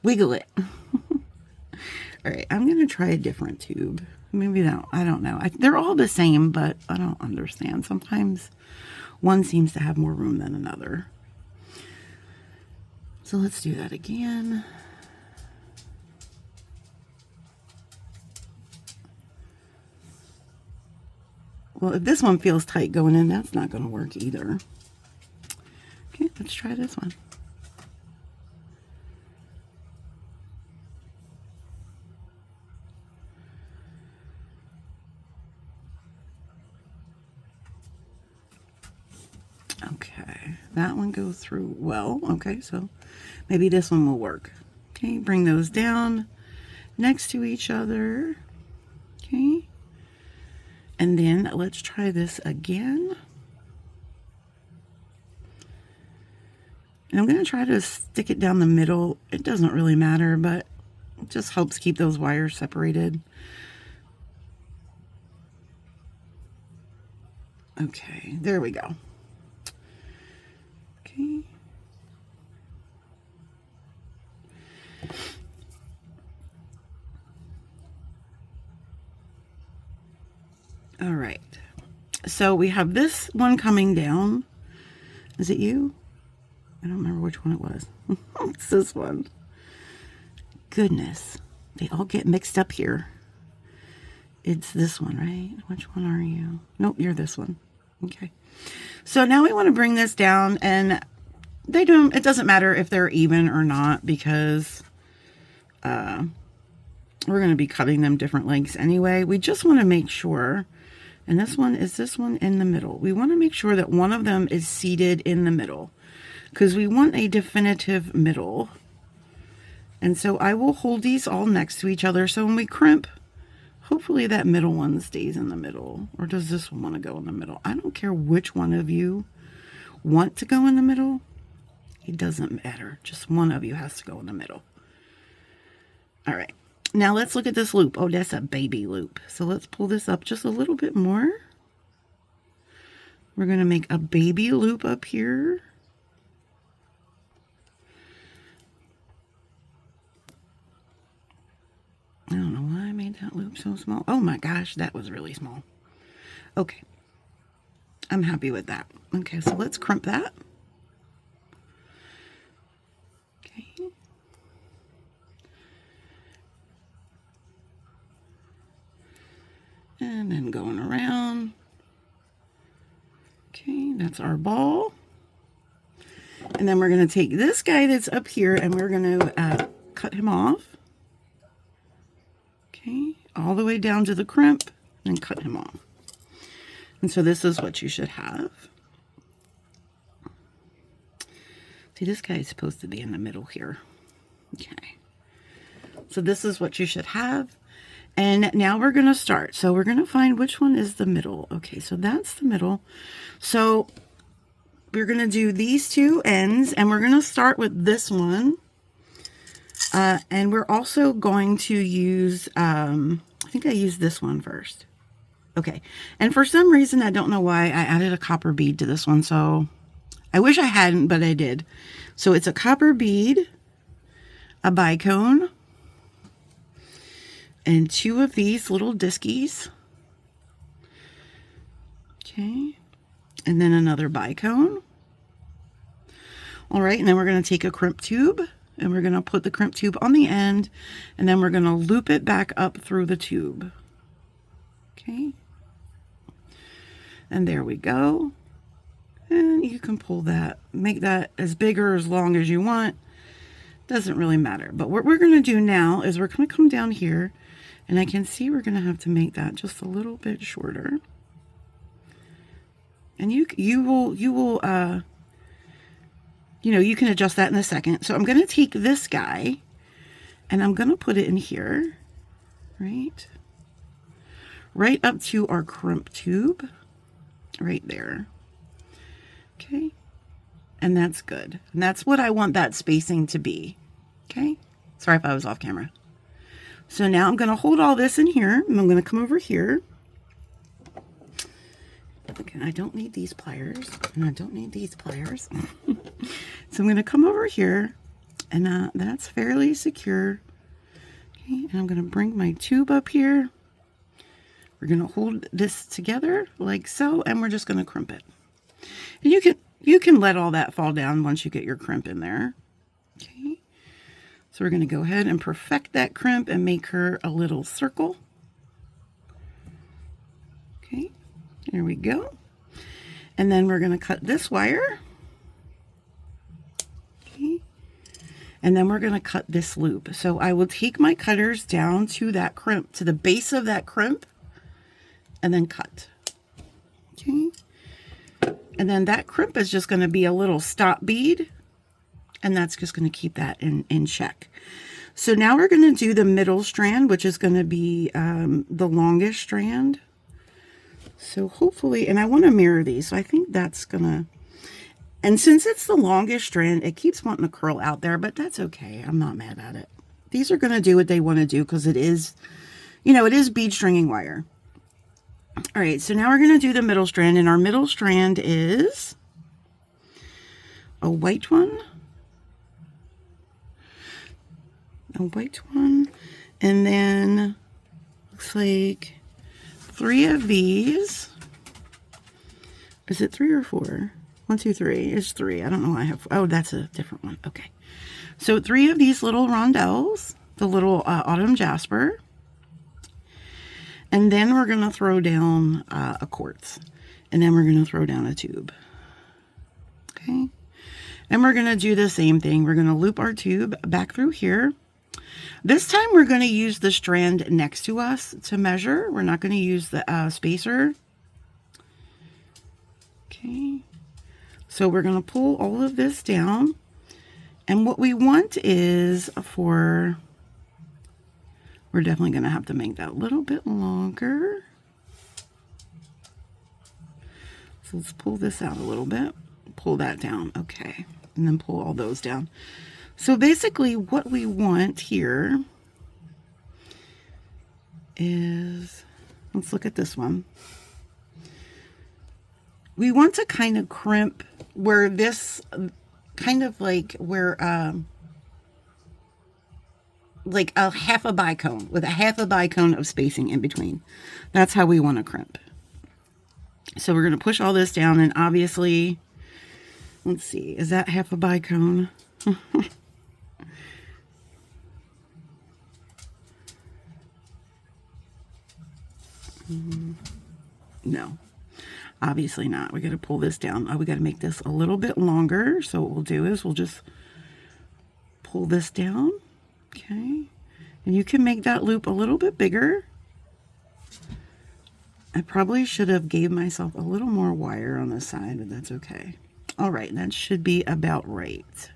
Wiggle it. All right, I'm going to try a different tube. Maybe that, I don't know. They're all the same, but I don't understand. Sometimes one seems to have more room than another. So let's do that again. Well, if this one feels tight going in, that's not going to work either. Okay, let's try this one. Okay, that one goes through well. Okay, so maybe this one will work. Okay, bring those down next to each other. Okay, and then let's try this again. And I'm going to try to stick it down the middle. It doesn't really matter, but it just helps keep those wires separated. Okay, there we go. Okay. All right. So we have this one coming down. Is it you? I don't remember which one it was. It's this one. Goodness. They all get mixed up here. It's this one, right? Which one are you? Nope, you're this one. Okay. So now we want to bring this down, and it doesn't matter if they're even or not, because we're going to be cutting them different lengths anyway. We just want to make sure, and this one in the middle. We want to make sure that one of them is seated in the middle, because we want a definitive middle. And so I will hold these all next to each other, so when we crimp, hopefully that middle one stays in the middle. Or does this one want to go in the middle? I don't care which one of you want to go in the middle. It doesn't matter. Just one of you has to go in the middle. All right. Now let's look at this loop. Oh, that's a baby loop. So let's pull this up just a little bit more. We're going to make a baby loop up here. I don't know why I made that loop so small. Oh my gosh, that was really small. Okay. I'm happy with that. Okay, so let's crimp that. Okay. And then going around. that's our ball. And then we're going to take this guy that's up here and we're going to cut him off. Okay, all the way down to the crimp and cut him off. And so this is what you should have. See, this guy is supposed to be in the middle here. Okay. So this is what you should have. And now we're going to start. So we're going to find which one is the middle. Okay, so that's the middle. So we're going to do these two ends, and we're going to start with this one. And we're also going to use, I think I used this one first. Okay, and for some reason, I don't know why, I added a copper bead to this one. So I wish I hadn't, but I did. So it's a copper bead, a bicone, and two of these little diskies. Okay, and then another bicone. All right, and then we're going to take a crimp tube, and we're going to put the crimp tube on the end, and then we're going to loop it back up through the tube. Okay, and there we go. And you can pull that, make that as big or as long as you want. Doesn't really matter. But what we're going to do now is we're going to come down here, and I can see we're going to have to make that just a little bit shorter. And you know, you can adjust that in a second. So I'm going to take this guy and I'm going to put it in here, right up to our crimp tube, right there. Okay. And that's good. And that's what I want that spacing to be. Okay. Sorry if I was off camera. So now I'm going to hold all this in here, and I'm going to come over here. Okay, I don't need these pliers, and I don't need these pliers. So I'm going to come over here, and that's fairly secure. Okay, and I'm going to bring my tube up here. We're going to hold this together like so, and we're just going to crimp it. And you can let all that fall down once you get your crimp in there. Okay. So we're going to go ahead and perfect that crimp and make her a little circle. Okay, there we go. And then we're going to cut this wire. Okay. And then we're going to cut this loop. So I will take my cutters down to that crimp, to the base of that crimp, and then cut. Okay. And then that crimp is just going to be a little stop bead. And that's just going to keep that in check. So now we're going to do the middle strand, which is going to be the longest strand. So hopefully, and I want to mirror these. So I think that's going to, and since it's the longest strand, it keeps wanting to curl out there, but that's okay. I'm not mad at it. These are going to do what they want to do because it is, you know, it is bead stringing wire. All right, so now we're going to do the middle strand, and our middle strand is a white one. A white one, and then looks like 3 of these. Is it 3 or 4? 1, 2, 3. It's 3. I don't know why I have. Oh, that's a different one. Okay, so 3 of these little rondelles, the little autumn jasper, and then we're going to throw down a quartz, and then we're going to throw down a tube. Okay, and we're going to do the same thing. We're going to loop our tube back through here. This time we're going to use the strand next to us to measure. We're not going to use the spacer. Okay, so we're going to pull all of this down, and what we want is we're definitely going to have to make that a little bit longer. So let's pull this out a little bit, pull that down. Okay, and then pull all those down. So basically what we want here is, let's look at this one. We want to kind of crimp where this, kind of like where, like a half a bicone, with a half a bicone of spacing in between. That's how we want to crimp. So we're going to push all this down, and obviously, let's see, is that half a bicone? No. Obviously not. We got to pull this down. We got to make this a little bit longer. So what we'll do is we'll just pull this down. Okay. And you can make that loop a little bit bigger. I probably should have gave myself a little more wire on the side, but that's okay. All right, that should be about right.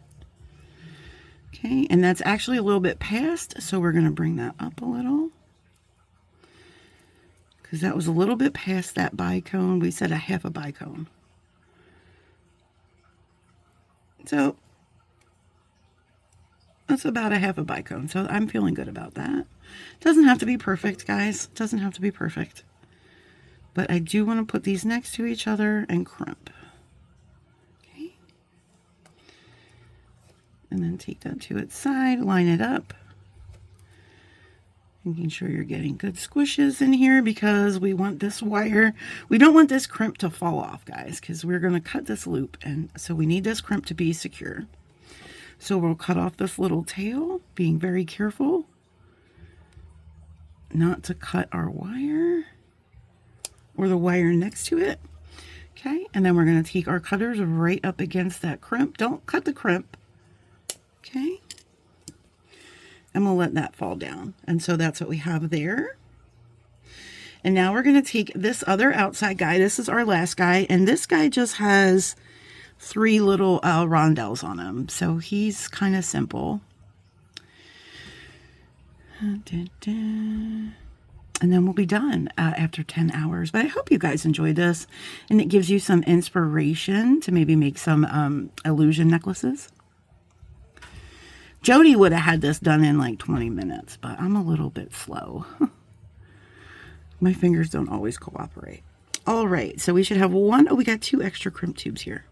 Okay, and that's actually a little bit past, so we're going to bring that up a little. Because that was a little bit past that bicone. We said a half a bicone. So that's about a half a bicone. So I'm feeling good about that. Doesn't have to be perfect, guys. Doesn't have to be perfect. But I do want to put these next to each other and crimp. Okay. And then take that to its side, line it up. Making sure you're getting good squishes in here because we want this wire. We don't want this crimp to fall off, guys, because we're going to cut this loop. And so we need this crimp to be secure. So we'll cut off this little tail, being very careful not to cut our wire or the wire next to it. Okay, and then we're going to take our cutters right up against that crimp. Don't cut the crimp. Okay, and we'll let that fall down. And so that's what we have there. And now we're going to take this other outside guy. This is our last guy, and this guy just has 3 little rondelles on him, so he's kind of simple. And then we'll be done after 10 hours. But I hope you guys enjoyed this, and it gives you some inspiration to maybe make some illusion necklaces. Jody would have had this done in like 20 minutes, but I'm a little bit slow. My fingers don't always cooperate. All right, so we should have one. Oh, we got 2 extra crimp tubes here.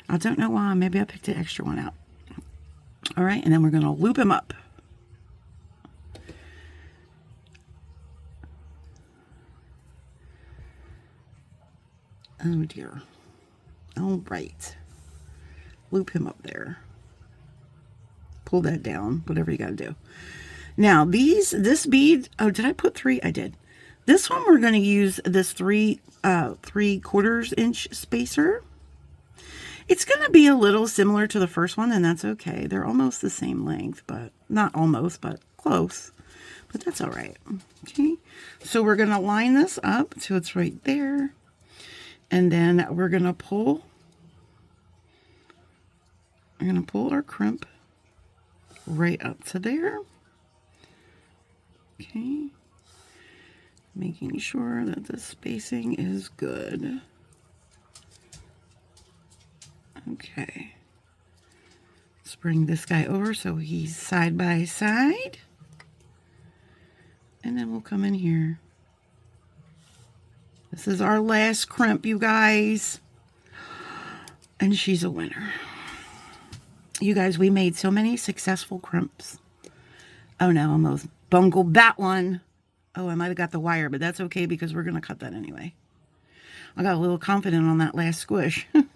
I don't know why. Maybe I picked an extra one out. All right, and then we're going to loop him up. Oh dear. All right. Loop him up there. Pull that down, whatever you got to do. Now this bead, oh, did I put 3? I did. This one we're going to use this 3/4 inch spacer. It's going to be a little similar to the first one, and that's okay. They're almost the same length, but not almost, but close. But that's all right. Okay. So we're going to line this up so it's right there. And then we're going to pull our crimp right up to there. Okay. Making sure that the spacing is good. Okay. Let's bring this guy over so he's side by side. And then we'll come in here. This is our last crimp, you guys. And she's a winner. You guys, we made so many successful crimps. Oh no, almost bungled that one. Oh, I might have got the wire, but that's okay because we're going to cut that anyway. I got a little confident on that last squish. And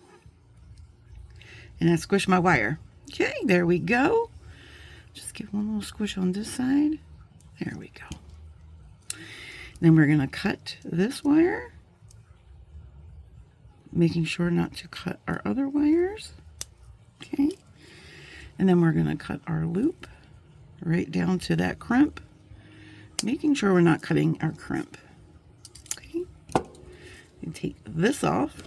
I squished my wire. Okay, there we go. Just give one little squish on this side. There we go. Then we're going to cut this wire, making sure not to cut our other wires. Okay. And then we're going to cut our loop right down to that crimp, making sure we're not cutting our crimp. Okay. And take this off.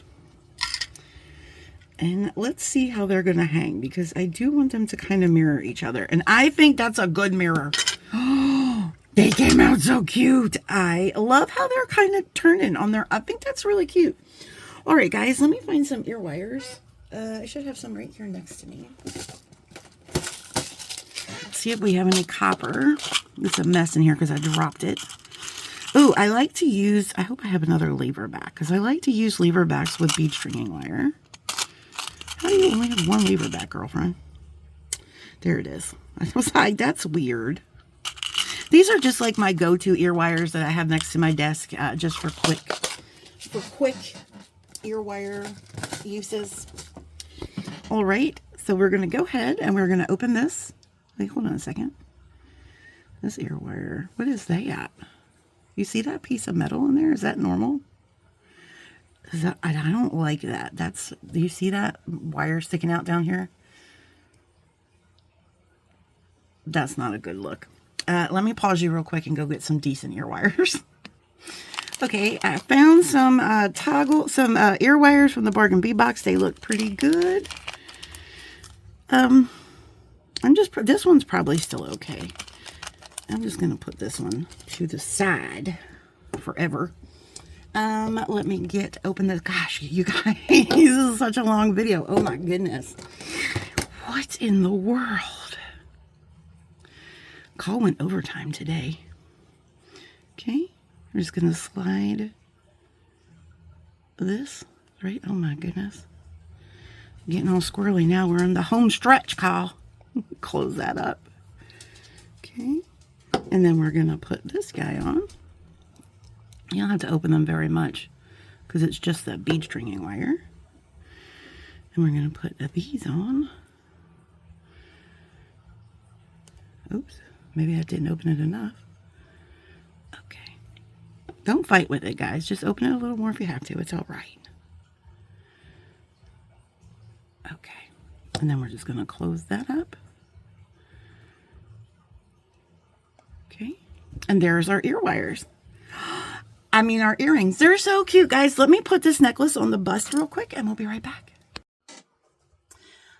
And let's see how they're going to hang, because I do want them to kind of mirror each other. And I think that's a good mirror. Oh, they came out so cute. I love how they're kind of turning on their, I think that's really cute. All right, guys, let me find some ear wires. I should have some right here next to me. See if we have any copper. It's a mess in here because I dropped it. Oh, I like to use, I hope I have another lever back, because I like to use lever backs with bead stringing wire. How do you only have one lever back, girlfriend? There it is. I was like, that's weird. These are just like my go-to ear wires that I have next to my desk, just for quick ear wire uses. All right, so we're going to go ahead and we're going to open this. Wait, hold on a second. This ear wire, what is that? You see that piece of metal in there? Is that normal? I don't like that. Do you see that wire sticking out down here? That's not a good look. Let me pause you real quick and go get some decent ear wires. Okay, I found some ear wires from the Bargain Bee box. They look pretty good. This one's probably still okay. I'm just gonna put this one to the side forever. Let me open this. Gosh, you guys, this is such a long video. Oh my goodness. What in the world? Call went overtime today. Okay, I'm just gonna slide this, right? Oh my goodness. Getting all squirrely now. We're in the home stretch, Call. Close that up. Okay, and then we're gonna put this guy on. You don't have to open them very much because it's just that bead stringing wire. And we're going to put these on. Oops, maybe I didn't open it enough. Okay. Don't fight with it, guys. Just open it a little more if you have to. It's all right. Okay. And then we're just going to close that up. Okay. And there's our ear wires. Our earrings. They're so cute, guys. Let me put this necklace on the bust real quick and we'll be right back.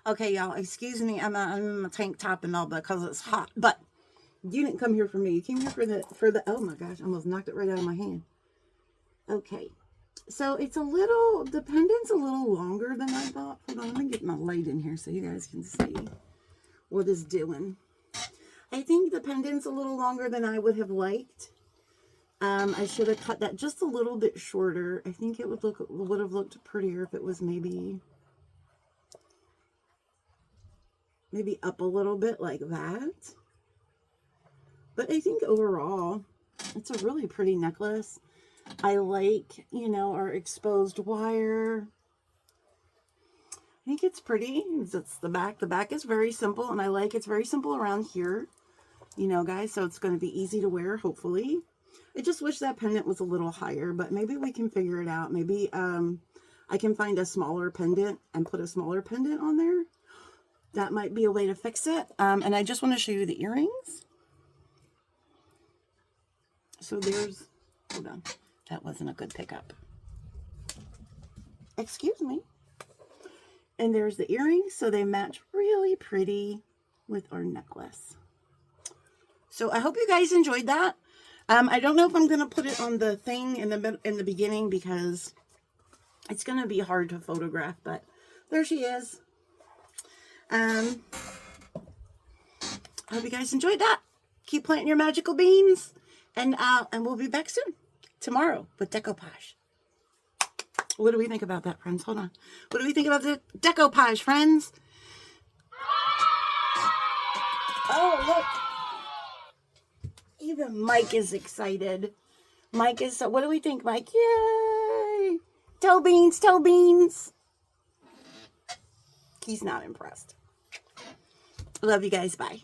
Okay, y'all, excuse me. I'm in my tank top and all because it's hot, but you didn't come here for me. You came here for the, oh my gosh, I almost knocked it right out of my hand. Okay, so it's the pendant's a little longer than I thought. Hold on, let me get my light in here so you guys can see what it's doing. I think the pendant's a little longer than I would have liked. I should have cut that just a little bit shorter. I think it would have looked prettier if it was maybe up a little bit like that. But I think overall, it's a really pretty necklace. I like, our exposed wire. I think it's pretty. It's the back. The back is very simple, and I like it's very simple around here, guys. So it's going to be easy to wear, hopefully. I just wish that pendant was a little higher, but maybe we can figure it out. Maybe I can find a smaller pendant and put a smaller pendant on there. That might be a way to fix it. And I just want to show you the earrings. So hold on. That wasn't a good pickup. Excuse me. And there's the earrings. So they match really pretty with our necklace. So I hope you guys enjoyed that. I don't know if I'm going to put it on the thing in the beginning because it's going to be hard to photograph, but there she is. I hope you guys enjoyed that. Keep planting your magical beans, and we'll be back soon tomorrow with decoupage. What do we think about that, friends? Hold on. What do we think about the decoupage, friends? Oh, look. Even Mike is excited. Mike is what do we think, Mike? Yay! Toe beans, toe beans. He's not impressed. Love you guys. Bye.